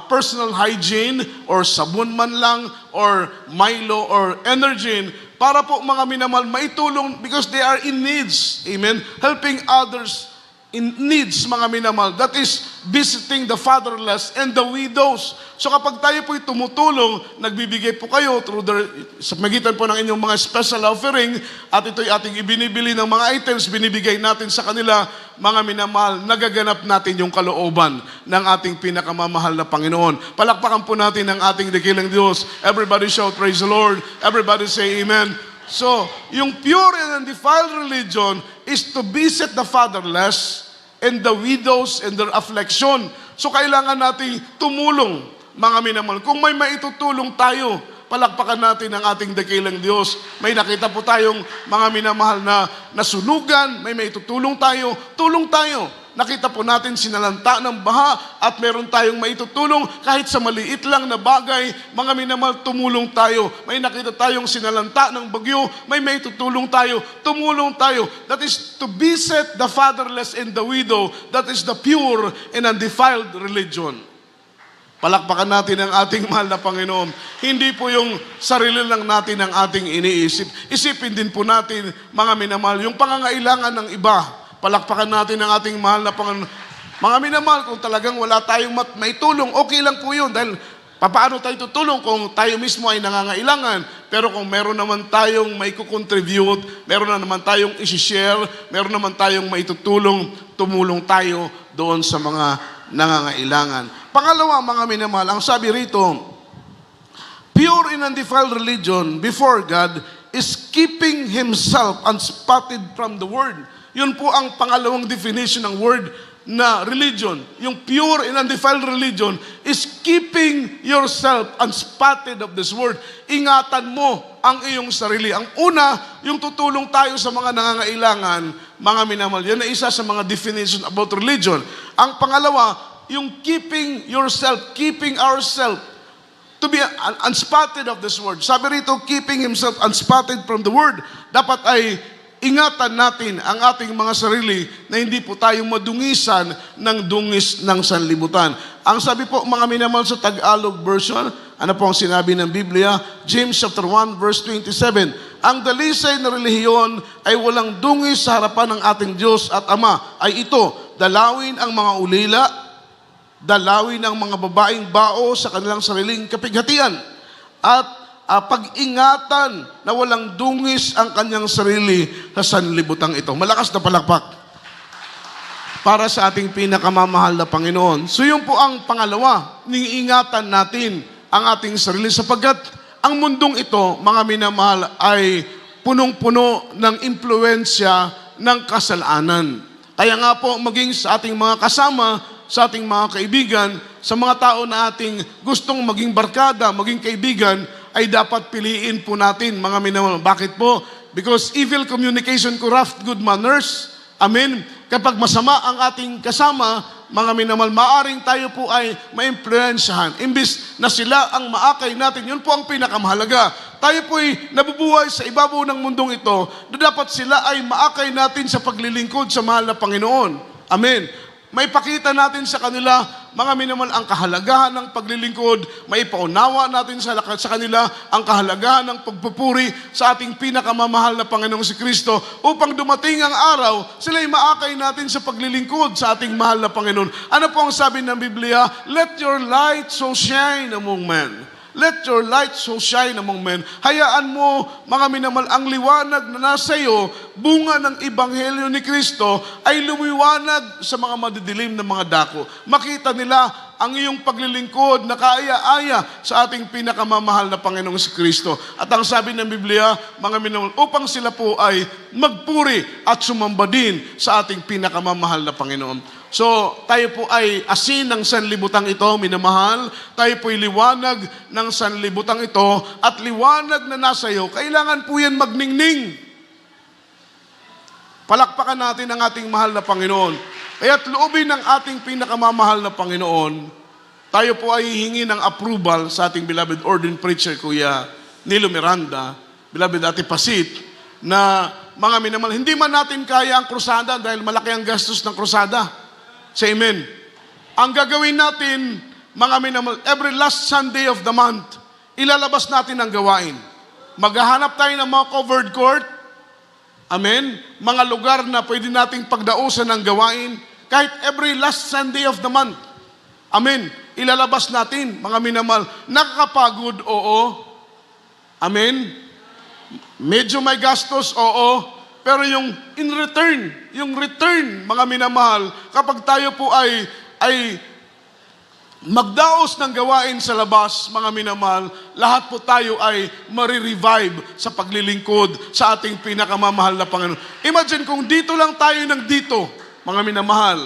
personal hygiene or sabon man lang or Milo or Energin para po, mga minamahal, maitulong because they are in needs. Amen? Helping others in needs, mga minamahal. That is visiting the fatherless and the widows. So kapag tayo po'y tumutulong, nagbibigay po kayo through sa magitan po ng inyong mga special offering at ito'y ating ibinibili ng mga items, binibigay natin sa kanila, mga minamahal, nagaganap natin yung kalooban ng ating pinakamamahal na Panginoon. Palakpakan po natin ang ating dakilang Diyos. Everybody shout, praise the Lord. Everybody say amen. So, yung pure and undefiled religion is to visit the fatherless and the widows in their affliction. So, kailangan nating tumulong, mga minamahal. Kung may maitutulong tayo, palakpakan natin ang ating dakilang Diyos. May nakita po tayong mga minamahal na nasunugan, may maitutulong tayo, tulong tayo. Nakita po natin sinalanta ng baha at meron tayong maitutulong kahit sa maliit lang na bagay, mga minamahal, tumulong tayo. May nakita tayong sinalanta ng bagyo, may maitutulong tayo, tumulong tayo. That is to visit the fatherless and the widow. That is the pure and undefiled religion. Palakpakan natin ang ating mahal na Panginoon. Hindi po yung sarili lang natin ang ating iniisip. Isipin din po natin, mga minamahal, yung pangangailangan ng iba. Palakpakan natin ang ating mahal na Panginoon. Mga minamahal, kung talagang wala tayong maitulong, okay lang po yun. Dahil paano tayo tutulong kung tayo mismo ay nangangailangan? Pero kung meron naman tayong may kukontribute, meron na naman tayong isi-share, meron naman tayong maitutulong, tumulong tayo doon sa mga nangangailangan. Pangalawa, mga minamahal, ang sabi rito, pure and undefiled religion before God is keeping himself unspotted from the world. Yun po ang pangalawang definition ng word na religion. Yung pure and undefiled religion is keeping yourself unspotted of this world. Ingatan mo ang iyong sarili. Ang una, yung tutulong tayo sa mga nangangailangan, mga minamahal. Yan na isa sa mga definition about religion. Ang pangalawa, yung keeping yourself, keeping ourselves to be unspotted of this world. Sabi rito, keeping himself unspotted from the world. Dapat ay ingatan natin ang ating mga sarili na hindi po tayo madungisan ng dungis ng sanlibutan. Ang sabi po, mga minamahal, sa Tagalog version, ano po ang sinabi ng Biblia? James chapter 1 verse 27. Ang dalisay na relihiyon ay walang dungis sa harapan ng ating Diyos at Ama. Ay ito, dalawin ang mga ulila, dalawin ang mga babaeng bao sa kanilang sariling kapighatian, at pag-ingatan na walang dungis ang kanyang sarili sa sanlibutang ito. Malakas na palakpak para sa ating pinakamamahal na Panginoon. So yun po ang pangalawa, ingatan natin ang ating sarili sapagkat ang mundong ito, mga minamahal, ay punong-puno ng impluensya ng kasalanan. Kaya nga po, maging sa ating mga kasama, sa ating mga kaibigan, sa mga tao na ating gustong maging barkada, maging kaibigan, ay dapat piliin po natin, mga minamahal. Bakit po? Because evil communication corrupt good manners. Amen? Kapag masama ang ating kasama, mga minamahal, maaring tayo po ay maimpluwensyahan. Imbis na sila ang maakay natin, yun po ang pinakamahalaga. Tayo po ay nabubuhay sa ibabaw ng mundong ito na dapat sila ay maakay natin sa paglilingkod sa mahal na Panginoon. Amen. May pakita natin sa kanila, mga minamahal, ang kahalagahan ng paglilingkod, may paunawa natin sa kanila ang kahalagahan ng pagpupuri sa ating pinakamamahal na Panginoong si Kristo upang dumating ang araw, sila'y maakay natin sa paglilingkod sa ating mahal na Panginoon. Ano po ang sabi ng Biblia? Let your light so shine among men. Let your light so shine among men. Hayaan mo, mga minamahal, ang liwanag na nasa iyo, bunga ng Ebanghelyo ni Kristo, ay lumiwanag sa mga madidilim na mga dako. Makita nila ang iyong paglilingkod na kaaya-aya sa ating pinakamamahal na Panginoong si Kristo. At ang sabi ng Biblia, mga minamahal, upang sila po ay magpuri at sumamba din sa ating pinakamamahal na Panginoon. So, tayo po ay asin ng sanlibutang ito, minamahal. Tayo po ay liwanag ng sanlibutang ito at liwanag na nasa iyo, kailangan po yan magningning. Palakpakan natin ang ating mahal na Panginoon. Kaya't loobin ng ating pinakamamahal na Panginoon, tayo po ay hihingi ng approval sa ating beloved ordained preacher, Kuya Nilo Miranda, beloved Ate Pasit, na mga minamahal, hindi man natin kaya ang krusada dahil malaki ang gastos ng krusada. Say amen. Ang gagawin natin, mga minamahal, every last Sunday of the month, ilalabas natin ang gawain. Maghahanap tayo ng mga covered court. Amen. Mga lugar na pwede nating pagdausan ng gawain, kahit every last Sunday of the month. Amen. Ilalabas natin, mga minamahal. Nakakapagod, oo. Amen. Medyo may gastos, oo. Pero yung in return, mga minamahal, kapag tayo po ay magdaos ng gawain sa labas, mga minamahal, lahat po tayo ay marirevive sa paglilingkod sa ating pinakamamahal na Panginoon. Imagine kung dito lang tayo ng dito, mga minamahal.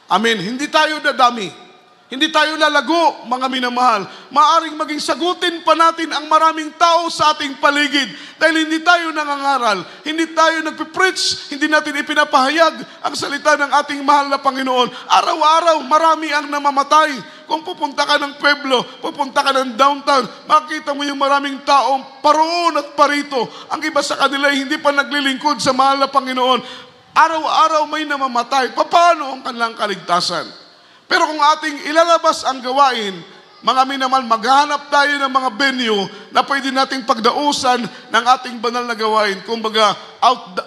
Amen. Hindi tayo dadami. Hindi tayo lalago, mga minamahal. Maaring maging sagutin pa natin ang maraming tao sa ating paligid dahil hindi tayo nangangaral, hindi tayo nagpipreach, hindi natin ipinapahayag ang salita ng ating mahal na Panginoon. Araw-araw, marami ang namamatay. Kung pupunta ka ng pueblo, pupunta ka ng downtown, makita mo yung maraming taong paroon at parito. Ang iba sa kanila hindi pa naglilingkod sa mahal na Panginoon. Araw-araw may namamatay. Paano ang kanilang kaligtasan? Pero kung ating ilalabas ang gawain, mga minamahal, maghahanap tayo ng mga venue na pwede nating pagdausan ng ating banal na gawain. Kumbaga,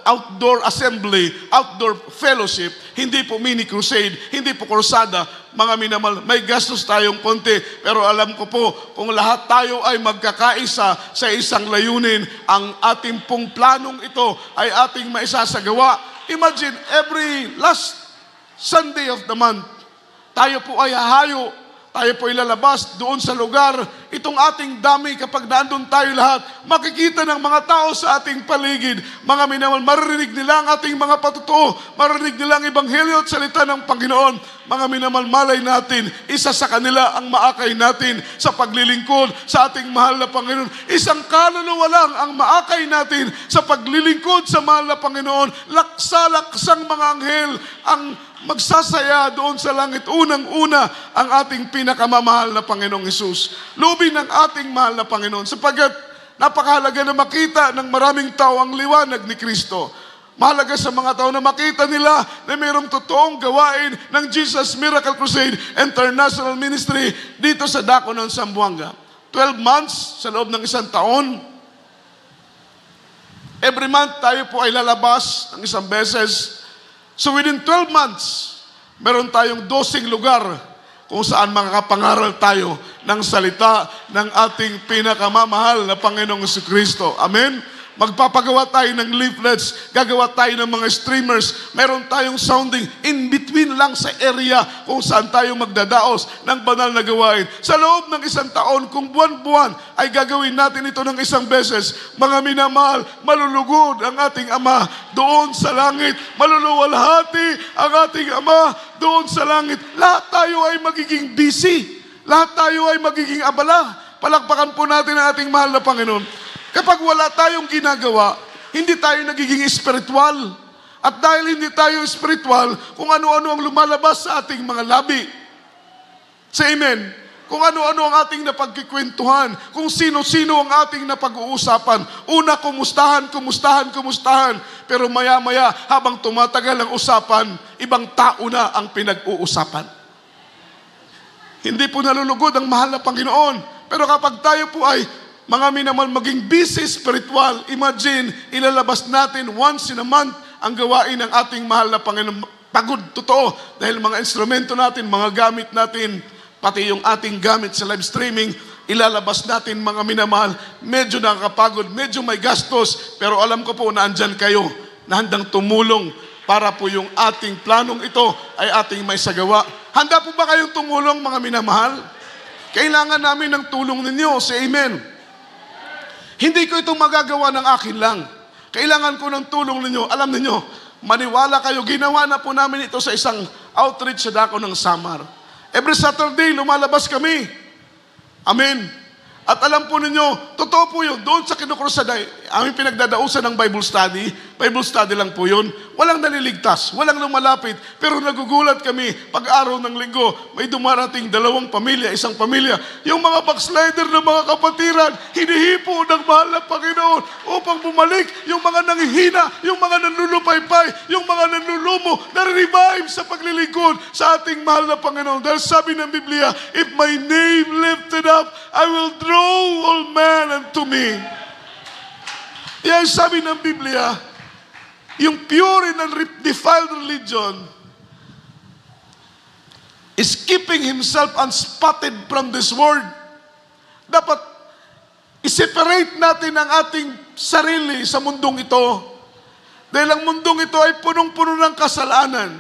outdoor assembly, outdoor fellowship, hindi po mini crusade, hindi po krusada. Mga minamahal, may gastos tayong konti. Pero alam ko po, kung lahat tayo ay magkakaisa sa isang layunin, ang ating pong planong ito ay ating maisasagawa. Imagine, every last Sunday of the month, tayo po ay hahayo, tayo po ay lalabas doon sa lugar. Itong ating dami, kapag naandun tayo lahat, makikita ng mga tao sa ating paligid. Mga minamahal, maririnig nila ang ating mga patutuo, maririnig nila ang ebanghelyo at salita ng Panginoon. Mga minamahal, malay natin, isa sa kanila ang maakay natin sa paglilingkod sa ating mahal na Panginoon. Isang kaluluwa lang ang maakay natin sa paglilingkod sa mahal na Panginoon. Laksa-laksang mga anghel ang magsasaya doon sa langit. Unang-una ang ating pinakamamahal na Panginoong Hesus. Lubin ng ating mahal na Panginoon sapagkat napakahalaga na makita ng maraming tao ang liwanag ni Kristo. Mahalaga sa mga tao na makita nila na mayroong totoong gawain ng Jesus Miracle Crusade International Ministry dito sa Daconon, Zamboanga. 12 months sa loob ng isang taon. Every month tayo po ay lalabas ng isang beses. So within 12 months, meron tayong 12 lugar kung saan makakapangaral tayo ng salita ng ating pinakamamahal na Panginoong Jesucristo. Amen? Magpapagawa tayo ng leaflets, gagawa tayo ng mga streamers, meron tayong sounding in between lang sa area kung saan tayo magdadaos ng banal na gawain. Sa loob ng 1 taon, kung buwan-buwan ay gagawin natin ito ng 1 beses, mga minamahal, malulugod ang ating Ama doon sa langit. Maluluwalhati ang ating Ama doon sa langit. Lahat tayo ay magiging busy. Lahat tayo ay magiging abala. Palakpakan po natin ang ating mahal na Panginoon. Kapag wala tayong ginagawa, hindi tayo nagiging espiritual. At dahil hindi tayo espiritual, kung ano-ano ang lumalabas sa ating mga labi. Say amen. Kung ano-ano ang ating napagkikwentuhan, kung sino-sino ang ating napag-uusapan. Una, kumustahan. Pero maya-maya, habang tumatagal ang usapan, ibang tao na ang pinag-uusapan. Hindi po nalulugod ang mahal na Panginoon. Pero kapag tayo po ay mga minamahal maging busy spiritual, imagine, ilalabas natin once in a month ang gawain ng ating mahal na Panginoon. Pagod, totoo. Dahil mga instrumento natin, mga gamit natin, pati yung ating gamit sa live streaming, ilalabas natin mga minamahal. Medyo nakakapagod, medyo may gastos, pero alam ko po na andyan kayo, na handang tumulong para po yung ating planong ito ay ating may sagawa. Handa po ba kayong tumulong, mga minamahal? Kailangan namin ng tulong ninyo. Say amen. Hindi ko ito magagawa ng akin lang. Kailangan ko ng tulong ninyo. Alam ninyo, maniwala kayo, ginawa na po namin ito sa isang outreach sa dako ng Samar. Every Saturday, lumalabas kami. Amen. At alam po ninyo, totoo po yun, doon sa Kinukrusaday, aming pinagdadausan ng Bible study lang po yun. Walang naliligtas, walang lumalapit, pero nagugulat kami, pag-araw ng linggo, may dumarating 2 pamilya, 1 pamilya. Yung mga backslider ng mga kapatiran, hinihipo ng mahal na Panginoon upang bumalik yung mga nanghihina, yung mga nanlulupaypay, yung mga nanlulumo, na-revive sa paglilingkod sa ating mahal na Panginoon. Dahil sabi ng Biblia, if my name lifted up, I will draw all men unto me. Yan sabi ng Biblia, yung pure and undefiled religion is keeping himself unspotted from this world. Dapat i-separate natin ang ating sarili sa mundong ito. Dahil ang mundong ito ay punong-puno ng kasalanan.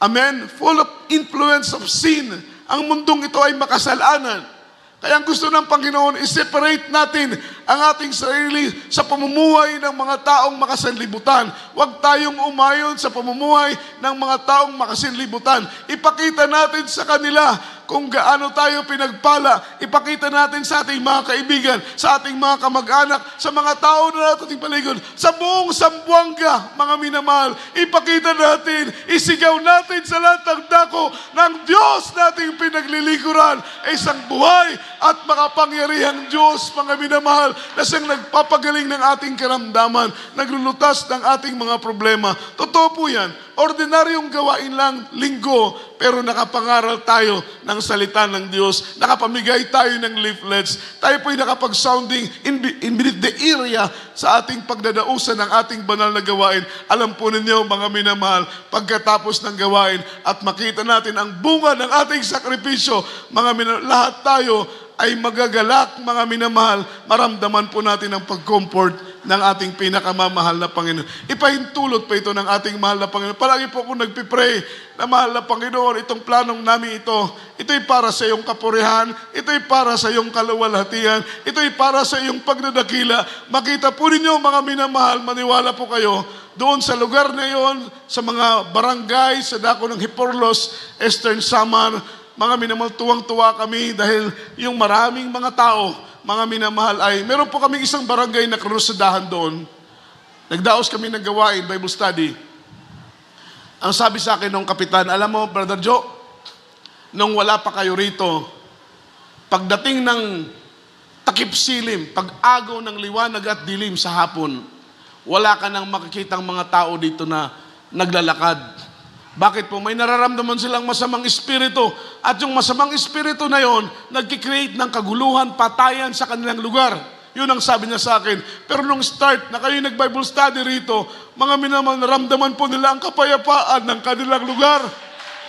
Amen? Full of influence of sin. Ang mundong ito ay makasalanan. Kaya ang gusto ng Panginoon, i-separate natin ang ating sarili sa pamumuhay ng mga taong makasanlibutan. Huwag tayong umayon sa pamumuhay ng mga taong makasanlibutan. Ipakita natin sa kanila kung gaano tayo pinagpala. Ipakita natin sa ating mga kaibigan, sa ating mga kamag-anak, sa mga tao na natin paligid, sa buong Sambuanga, mga minamahal. Ipakita natin, isigaw natin sa lahat ng dako ng Diyos nating pinaglilikuran ay isang buhay at makapangyarihang Diyos, mga minamahal, na siyang nagpapagaling ng ating karamdaman, naglulutas ng ating mga problema. Totoo po yan. Ordinaryong gawain lang, linggo, pero nakapangaral tayo ng salita ng Diyos, nakapamigay tayo ng leaflets, tayo po'y nakapag-sounding in beneath the area sa ating pagdadausan ng ating banal na gawain. Alam po ninyo, mga minamahal, pagkatapos ng gawain at makita natin ang bunga ng ating sakripisyo, mga minamahal, lahat tayo ay magagalak, mga minamahal, maramdaman po natin ang pag-comfort ng ating pinakamamahal na Panginoon. Ipahintulot pa ito ng ating mahal na Panginoon. Palagi po akong nagpipray na mahal na Panginoon, itong planong namin ito'y para sa iyong kapurihan, ito'y para sa iyong kaluwalhatian, ito'y para sa iyong pagdadakila. Makita po ninyo, mga minamahal, maniwala po kayo, doon sa lugar na iyon, sa mga barangay, sa dako ng Hiporlos, Eastern Samar, mga minamahal, tuwang-tuwa kami dahil yung maraming mga tao, mga minamahal, ay meron po kaming isang barangay na krusadahan doon. Nagdaos kami ng gawain, Bible study. Ang sabi sa akin ng kapitan, alam mo, Brother Joe, nung wala pa kayo rito, pagdating ng takip silim, pag-agaw ng liwanag at dilim sa hapon, wala ka nang makikitang mga tao dito na naglalakad. Bakit po? May nararamdaman silang masamang espiritu. At yung masamang espiritu na yon, nagkikreate ng kaguluhan, patayan sa kanilang lugar. Yun ang sabi niya sa akin. Pero nung start na kayo nag-Bible study rito, mga minamahal, naramdaman po nila ang kapayapaan ng kanilang lugar.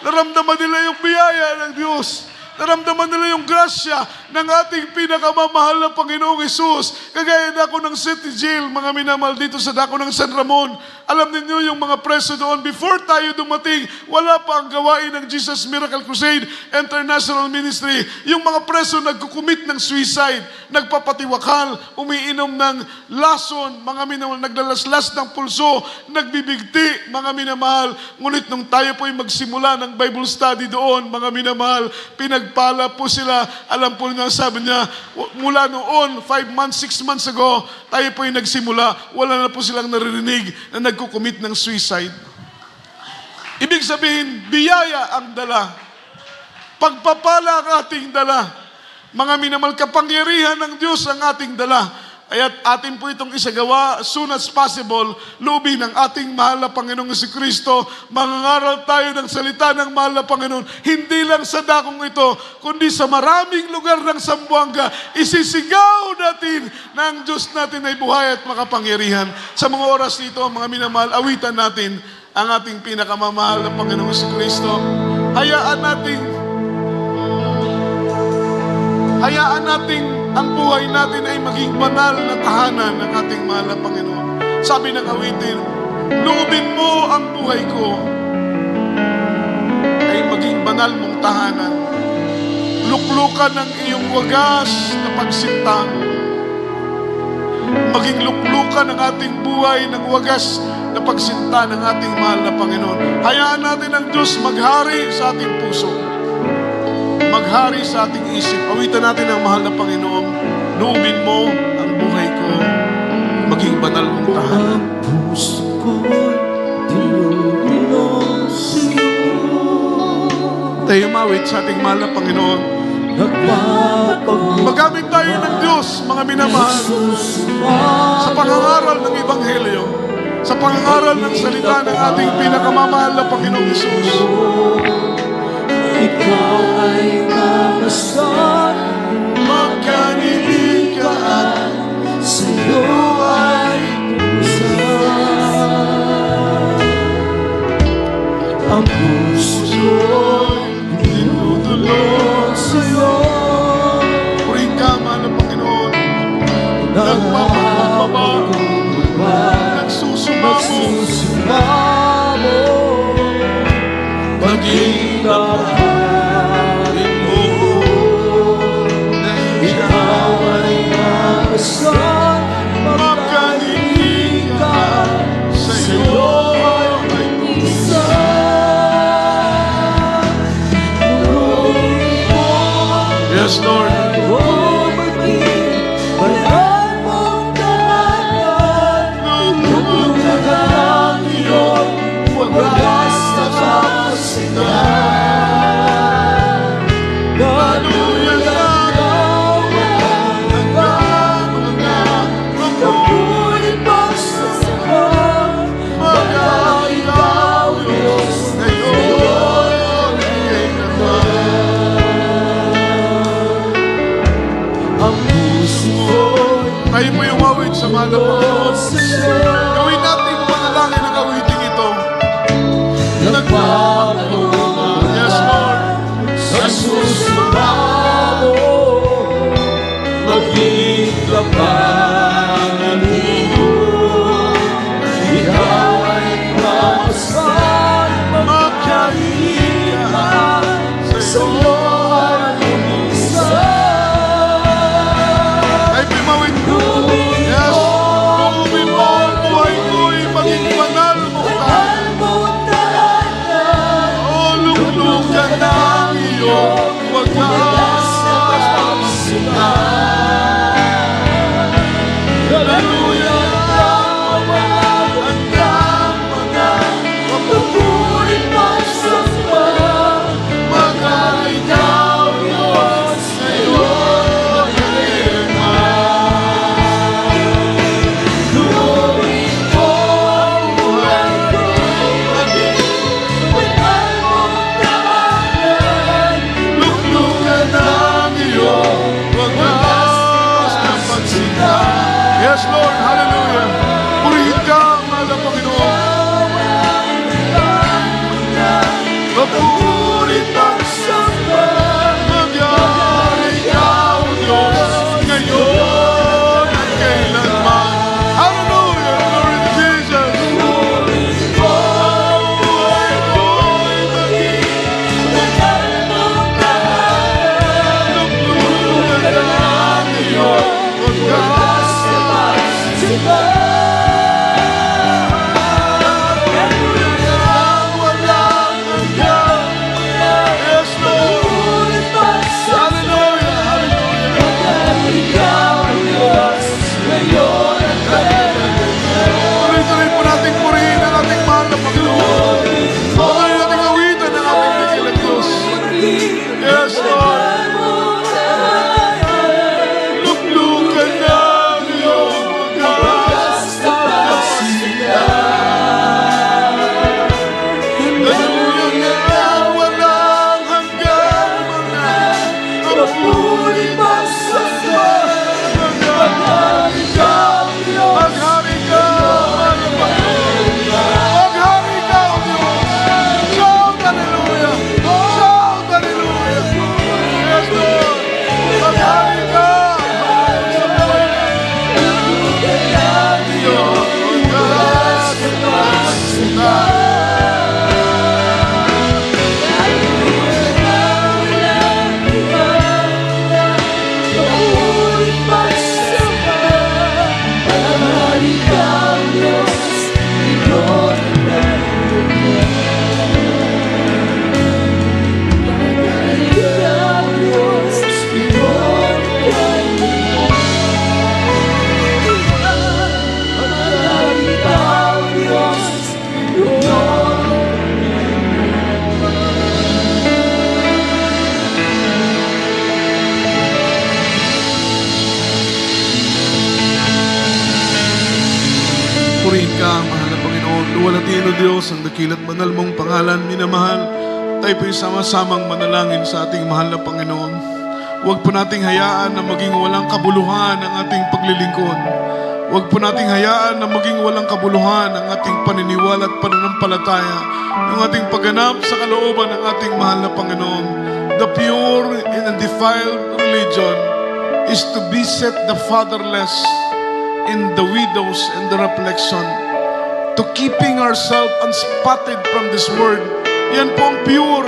Naramdaman nila yung biyaya ng Diyos. naramdaman nila yung grasya ng ating pinakamamahal na Panginoong Hesus. Kagaya dako ng City Jail, mga minamahal dito sa dako ng San Ramon. Alam ninyo yung mga preso doon, before tayo dumating, wala pa ang gawain ng Jesus Miracle Crusade International Ministry. Yung mga preso nagkukumit ng suicide, nagpapatiwakal, umiinom ng lason, mga minamahal, naglalaslas ng pulso, nagbibigti, mga minamahal. Ngunit nung tayo po ay magsimula ng Bible study doon, mga minamahal, pinagpala po sila. Alam po niya, sabi niya, mula noon, 5 months, 6 months ago, tayo po ay nagsimula, wala na po silang naririnig na nagkukumit ng suicide. Ibig sabihin, biyaya ang dala. Pagpapala ang ating dala. Mga minamahal, kapangyarihan ng Diyos ang ating dala. Kaya't atin po itong isagawa as soon as possible, lubin ng ating mahal na Panginoong Jesucristo. Mangangaral tayo ng salita ng mahal na Panginoon, hindi lang sa dakong ito, kundi sa maraming lugar ng Zamboanga. Isisigaw natin na ang Diyos natin ay buhay at makapangyarihan. Sa mga oras nito, mga minamahal, awitan natin ang ating pinakamamahal na Panginoong Jesucristo. Hayaan nating ang buhay natin ay maging banal na tahanan ng ating mahal na Panginoon. Sabi ng awitin, loobin mo ang buhay ko ay maging banal mong tahanan. Luklukan ng iyong wagas na pagsinta. Maging luklukan ng ating buhay ng wagas na pagsinta ng ating mahal na Panginoon. Hayaan natin ang Diyos maghari sa ating puso, maghari sa ating isip. Awitan natin ang mahal na Panginoon. Loobin mo ang buhay ko, maging banal mong tahanan. Puso ko'y tinutulong sa'yo. Tayo mawit sa ating mahal na Panginoon. Nagpapagod Magamit tayo ng Diyos, mga minamahal, sa pangangaral ng Ebanghelyo, sa pangangaral ng salita ng ating pinakamamahal na Panginoong Hesus. Ikaw ay kamastan, Magkanilig ka at sa'yo ay pusan. Ang puso ko'y tinutulong sa'yo. puring kama ng Panginoon. Nagpapakumbaba, nagsusumamo, Nagsusumamo, maging dapatin mo. ikaw ay nakasan, Magkanilig ka sa'yo ay pusan. Luloy mo, Yes, Lord. o maging banal mong tahanan. Luglugan ang iyong wagas na kapasitan. Daluyan ang kapulit pagsasakang mga ikaw, Diyos, ngayon ay ang puso ko'y Kayo po yung awit sa mahal na Panginoon. sa'yo. Gawin natin panalangin ang awiting ito. Nagpapagod Yes, Lord. nagsusumamo, maging labanan ninyo. Ikaw ay kamastan, magkaibigan, sa'yo ay pusan. Kayo po yung awit. Yes. Loobin mo ang buhay ko'y maging banal mong tahanan. O luklukan ng iyong wagas na pagsinta. Purihin ka, mahal na Panginoon. Luwalhatiin, O Diyos, ang dakilat banal mong pangalan, minamahal. Tayo po'y sama-samang manalangin sa ating mahal na Panginoon. Huwag po nating hayaan na maging walang kabuluhan ang ating paglilingkod. Huwag po nating hayaan na maging walang kabuluhan ang ating paniniwala at pananampalataya, yung ating pagganap sa kalooban ng ating mahal na Panginoon. The pure and undefiled religion is to visit the fatherless and the widows and the reflection, to keeping ourselves unspotted from this world. Yan po ang pure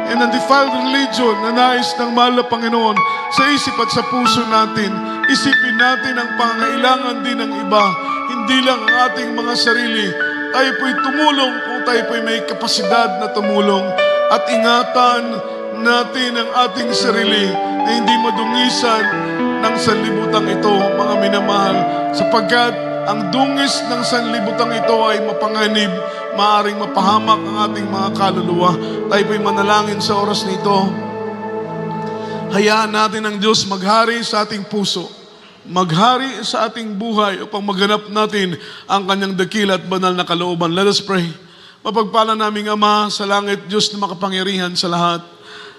and undefiled religion na nais ng mahal na Panginoon sa isip at sa puso natin. Isipin natin ang pangangailangan din ng iba, hindi lang ang ating mga sarili. Tayo po'y tumulong kung tayo po'y may kapasidad na tumulong, at ingatan natin ang ating sarili na hindi madungisan ng sanlibutang ito, mga minamahal, sapagkat ang dungis ng sanlibutang ito ay mapanganib, maaring mapahamak ang ating mga kaluluwa. Tayo po'y manalangin sa oras nito. Hayaan natin ang Diyos maghari sa ating puso, maghari sa ating buhay upang maganap natin ang kanyang dakila at banal na kalooban. Let us pray. Mapagpala naming Ama sa langit, Diyos na makapangyarihan sa lahat,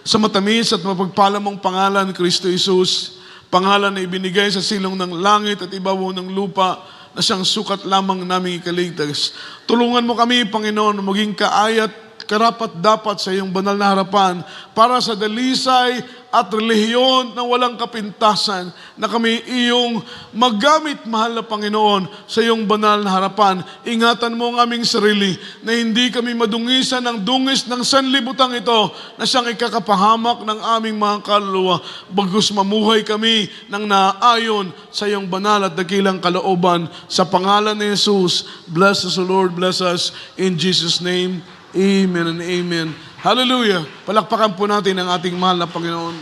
sa matamis at mapagpala mong pangalan, Kristo Jesus, pangalan na ibinigay sa silong ng langit at ibabaw ng lupa, na siyang sukat lamang naming ikaligtas. Tulungan mo kami, Panginoon, maging kaayat, karapat dapat sa iyong banal na harapan para sa dalisay at relihiyon na walang kapintasan, na kami iyong maggamit, mahal na Panginoon, sa iyong banal na harapan. Ingatan mo ang aming sarili na hindi kami madungisan ng dungis ng sanlibutang ito na siyang ikakapahamak ng aming mga kaluluwa, bagkus mamuhay kami ng naayon sa iyong banal at dakilang kalooban. Sa pangalan ni Jesus, bless us, O Lord, bless us in Jesus' name. Amen and amen. Hallelujah. Palakpakan po natin ang ating mahal na Panginoon.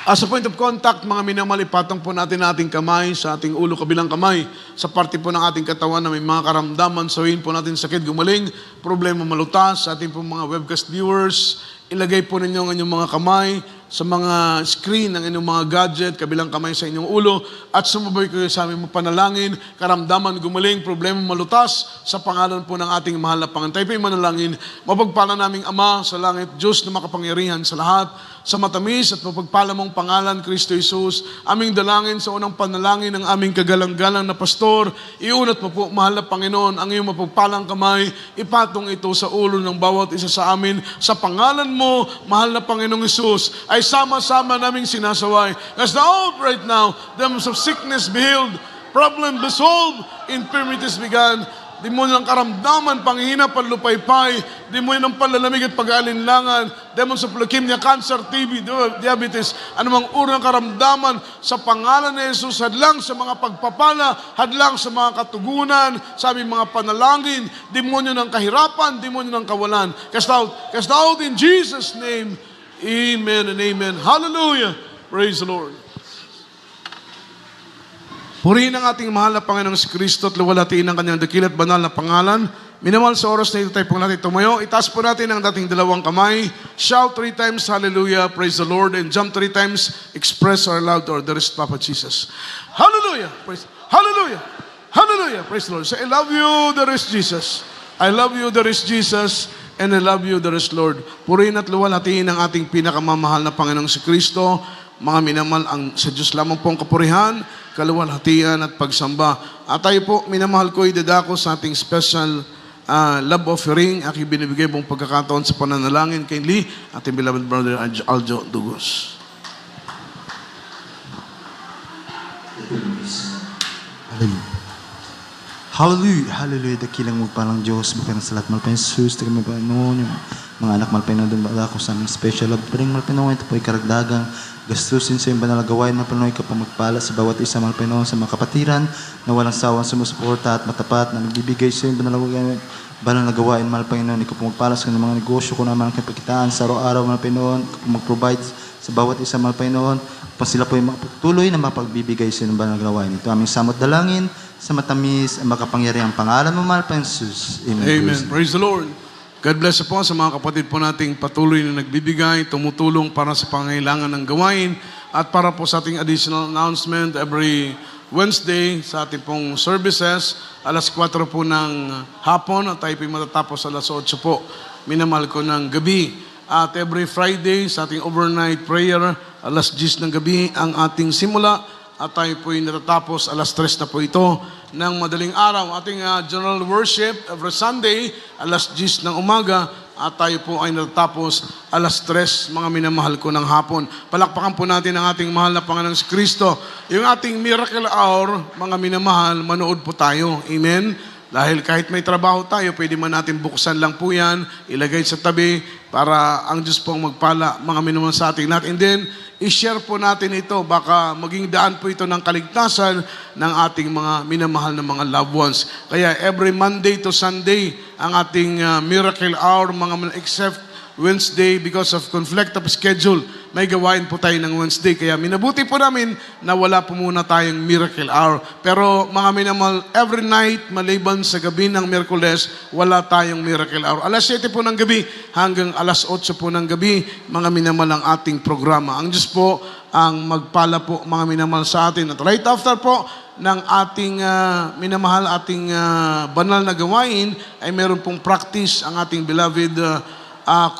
As a point of contact, mga minamahal, ipatong po natin ating kamay sa ating ulo, kabilang kamay, sa parte po ng ating katawan na may mga karamdaman. Sabihin po natin sakit, gumaling, problema malutas, sa ating po mga webcast viewers. Ilagay po ninyo ang inyong mga kamay sa mga screen ng inyong mga gadget, kabilang kamay sa inyong ulo, at sumabay kayo sa aming panalangin, karamdaman, gumaling, problema malutas, sa pangalan po ng ating mahal na Panginoon. Tayo po yung manalangin. Mapagpala naming Ama sa langit, Diyos na makapangyarihan sa lahat, sa matamis at mapagpala mong pangalan, Kristo Jesus, aming dalangin sa unang panalangin ng aming kagalang-galang na pastor, iunat mo po, mahal na Panginoon, ang iyong mapagpalang kamay, ipatong ito sa ulo ng bawat isa sa amin. Sa pangalan mo, mahal na Panginoong Jesus, ay sama-sama naming sinasaway. As the out right now, demons of sickness be healed, problem be solved, infirmities began. Demonyo ng karamdaman, panghihina, panlupaypay, demonyo ng panlalamig at pag-aalinlangan, demons of leukemia, cancer, TB, diabetes, anumang uri ng karamdaman, sa pangalan ni Jesus, hadlang sa mga pagpapala, hadlang sa mga katugunan, sa aming mga panalangin, demonyo ng kahirapan, demonyo ng kawalan. Cast out in Jesus' name. Amen and amen. Hallelujah. Praise the Lord. Purihin ang ating mahal na Panginoong Kristo at luwalhatiin ang kanyang dakilat banal na pangalan. Minamahal, sa oras na ito tayo pong natin tumayo. Itaas po natin ang dating dalawang kamay. Shout 3 times, hallelujah, praise the Lord. And jump 3 times, express our love to our dearest Papa Jesus. Hallelujah, praise, hallelujah, hallelujah, praise the Lord. Say, I love you, dearest Jesus. I love you, dearest Jesus. And I love you, dearest Lord. Purihin at luwalhatiin ang ating pinakamamahal na Panginoong si Kristo. Mga minamahal, ang sa Diyos lamang pong kapurihan, kaluwalhatian at pagsamba. At tayo po, minamahal ko, idadako sa ating special love offering, aking binibigay pong pagkakataon sa pananalangin kay Lee, ating beloved brother Aljo Dugos. Hallelujah. Hallelujah, hallelujah, dakilang magpalang Diyos, magpalang sa lahat, malapang Jesus, taga Panginoon, yung mga anak malapang doon ba ako sa aming special love offering, malapang ito po ay karagdagang gastusin sa iyong banal na gawain, malapang ikaw pa magpala sa bawat isa, malapang sa mga kapatiran na walang sawang sumusuporta at matapat na nagbibigay sa iyong banal na gawain, malapang ikaw pa magpala sa mga negosyo kung naman ang kapakitaan sa araw-araw, malapang ikaw pa mag-provide sa bawat isa, malapang pa sila po ay patuloy na mapagbibigay sa iyong banal na gawain. Ito aming samot dalangin sa matamis ang makapangyarihang pangalan mo, mahal pa Jesus. Amen. Amen. Praise the Lord. God bless po sa mga kapatid po nating patuloy na nagbibigay, tumutulong para sa pangailangan ng gawain at para po sa ating additional announcement every Wednesday sa ating pong services. Alas 4 po ng hapon at tayo po matatapos alas 8 po. Minamahal ko ng gabi. At every Friday sa ating overnight prayer, alas 10 ng gabi ang ating simula. At tayo po natatapos alas 3 na po ito ng madaling araw. Ating general worship every Sunday, alas 10 ng umaga. At tayo po ay natatapos alas 3, mga minamahal ko ng hapon. Palakpakan po natin ang ating mahal na Panginoong Kristo. Yung ating miracle hour, mga minamahal, manood po tayo. Amen? Dahil kahit may trabaho tayo, pwede man natin buksan lang po yan, ilagay sa tabi, para ang Diyos po ang magpala, mga minamahal sa ating lahat. And then, i-share po natin ito, baka maging daan po ito ng kaligtasan ng ating mga minamahal na mga loved ones. Kaya every Monday to Sunday, ang ating miracle hour, mga except Wednesday because of conflict of schedule, may gawain po tayo ng Wednesday. Kaya minabuti po namin na wala po muna tayong miracle hour. Pero mga minamahal, every night, maliban sa gabi ng Miyerkules, wala tayong miracle hour. Alas 7 po ng gabi hanggang alas 8 po ng gabi, mga minamahal ang ating programa. Ang Diyos po ang magpala po, mga minamahal sa atin. At right after po ng ating minamahal, ating banal na gawain, ay meron pong practice ang ating beloved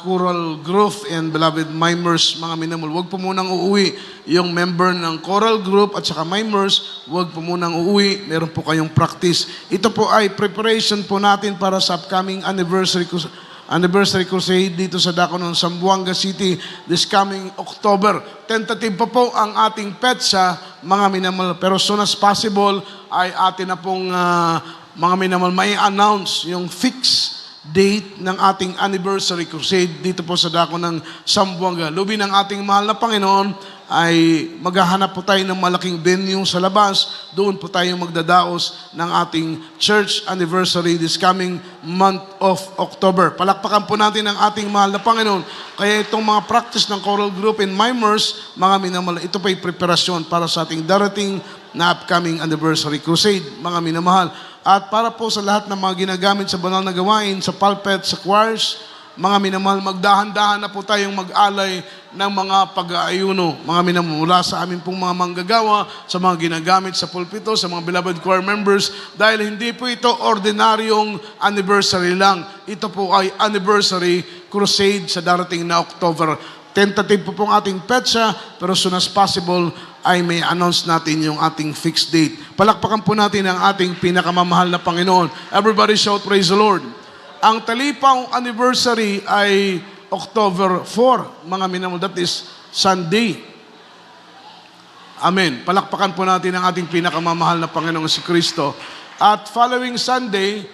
choral group and beloved mimers, mga minamahal. Huwag po munang uuwi yung member ng choral group at saka mimers, huwag po munang uuwi. Meron po kayong practice. Ito po ay preparation po natin para sa upcoming anniversary crusade dito sa Daconon, Zamboanga City this coming October. Tentative pa po ang ating petsa, mga minamahal. Pero soon as possible ay atin na pong mga minamahal may announce yung fixed date ng ating anniversary crusade dito po sa dako ng Zamboanga. Lubi ng ating mahal na Panginoon ay maghahanap po tayo ng malaking venue sa labas. Doon po tayo magdadaos ng ating church anniversary this coming month of October. Palakpakan po natin ang ating mahal na Panginoon. Kaya itong mga practice ng choral group and mimers, mga minamahal, ito pa'y preparasyon para sa ating darating na upcoming anniversary crusade, mga minamahal. At para po sa lahat ng mga ginagamit sa banal na gawain, sa pulpit, sa choirs, mga minamahal, magdahan-dahan na po tayong mag-alay ng mga pag-aayuno. Mga minamahal, mula sa amin pong mga manggagawa, sa mga ginagamit sa pulpito, sa mga beloved choir members, dahil hindi po ito ordinaryong anniversary lang. Ito po ay anniversary crusade sa darating na October. Tentative po pong ating petsa, pero soon as possible ay may announce natin yung ating fixed date. Palakpakan po natin ang ating pinakamamahal na Panginoon. Everybody shout, praise the Lord. Ang talipang anniversary ay October 4, mga minamahal, that is Sunday. Amen. Palakpakan po natin ang ating pinakamamahal na Panginoong si Kristo. At following Sunday,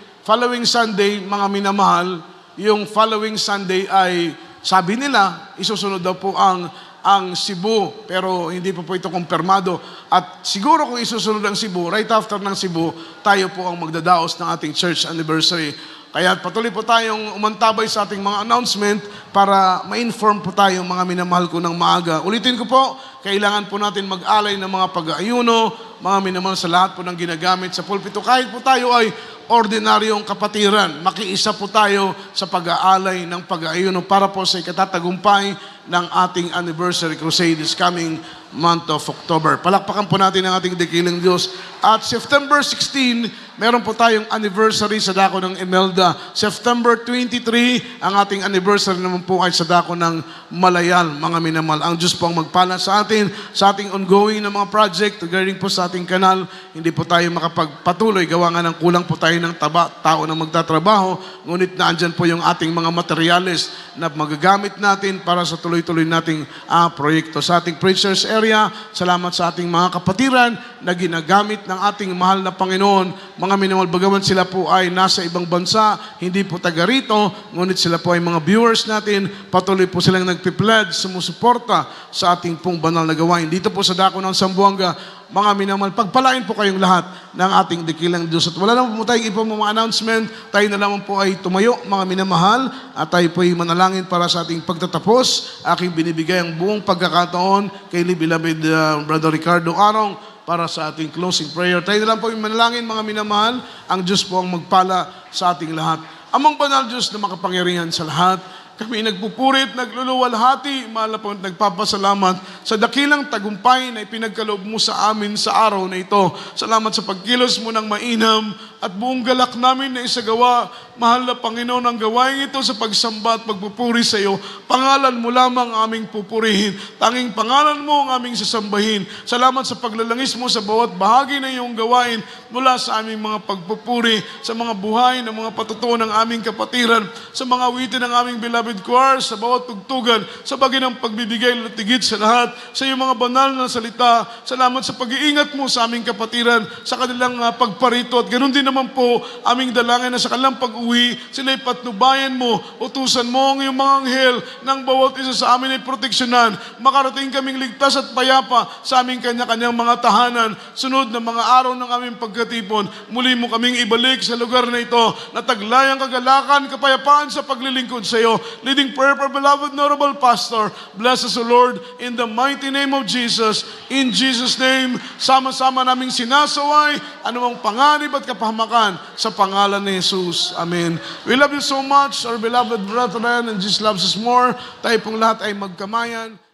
mga minamahal, yung following Sunday ay, sabi nila, isusunod daw po ang Cebu, pero hindi pa po ito kumpirmado. At siguro kung isusunod ang Cebu, right after ng Cebu, tayo po ang magdadaos ng ating church anniversary. Kaya patuloy po tayong umantabay sa ating mga announcement para ma-inform po tayo, mga minamahal ko, ng maaga. Ulitin ko po, kailangan po natin mag-alay ng mga pag-aayuno, mga minamahal, sa lahat po ng ginagamit sa pulpito. Kahit po tayo ay ordinaryong kapatiran, makiisa po tayo sa pag-aalay ng pag-aayuno para po sa ikatatagumpay ng ating anniversary crusade this coming month of October. Palakpakan po natin ang ating dakilang Diyos. At September 16, meron po tayong anniversary sa dako ng Imelda. September 23, ang ating anniversary naman po ay sa dako ng Malayal, mga minamahal. Ang Diyos po ang magpala sa atin, sa ating ongoing na mga project, regarding po sa ating kanal. Hindi po tayo makapagpatuloy, gawa nga ng kulang po tayo ng tao na magtatrabaho, ngunit naandyan po yung ating mga materyales na magagamit natin para sa tuloy-tuloy nating proyekto. Sa ating preachers area, salamat sa ating mga kapatiran na ginagamit ng ating mahal na Panginoon. Mga minamahal, bagaman sila po ay nasa ibang bansa, hindi po taga rito, ngunit sila po ay mga viewers natin, patuloy po silang nagpipledge, sumusuporta sa ating pong banal na gawain. Dito po sa dako ng Zamboanga, mga minamahal, pagpalain po kayong lahat ng ating dakilang Diyos. At wala naman po tayong ibang mga announcement, tayo na lamang po ay tumayo, mga minamahal, at tayo po ay manalangin para sa ating pagtatapos. Aking binibigay ang buong pagkakataon kay beloved Brother Ricardo Arong para sa ating closing prayer. Tayo na lang po ay manalangin, mga minamahal, ang Diyos po ang magpala sa ating lahat. Amang banal Diyos na makapangyarihan sa lahat, Kami nagpupurit, nagluluwalhati, mahal na Panginoon, nagpapasalamat sa dakilang tagumpay na ipinagkaloob mo sa amin sa araw na ito. Salamat sa pagkilos mo ng mainam at buong galak namin na isagawa. Mahal na Panginoon, ang gawain ito sa pagsamba at pagpupuri sa iyo. Pangalan mo lamang aming pupurihin. Tanging pangalan mo ang aming sasambahin. Salamat sa paglalangis mo sa bawat bahagi ng iyong gawain mula sa aming mga pagpupuri, sa mga buhay ng mga patutuo ng aming kapatiran, sa mga awitin ng aming beloved choir, sa bawat tugtugan, sa bagay ng pagbibigay na tigit sa lahat, sa iyong mga banal na salita. Salamat sa pag-iingat mo sa aming kapatiran, sa kanilang pagparito, at ganoon din naman po aming dalangin na sa kanilang pag-uwi, sila'y patnubayan mo, utusan mo ang iyong mga anghel ng bawat isa sa amin ay proteksyonan, makarating kaming ligtas at payapa sa aming kanya-kanyang mga tahanan. Sunod na mga araw ng aming pagkatipon, muli mo kaming ibalik sa lugar na ito na taglay ang kagalakan, kapayapaan sa paglilingkod sa iyo. Leading prayer for beloved Honorable Pastor, bless us, O Lord, in the mighty name of Jesus. In Jesus' name, sama-sama naming sinasaway anumang panganib at kapahamakan sa pangalan ni Jesus. Amen. We love you so much, our beloved brethren, and Jesus loves us more. Tayo pong lahat ay magkamayan.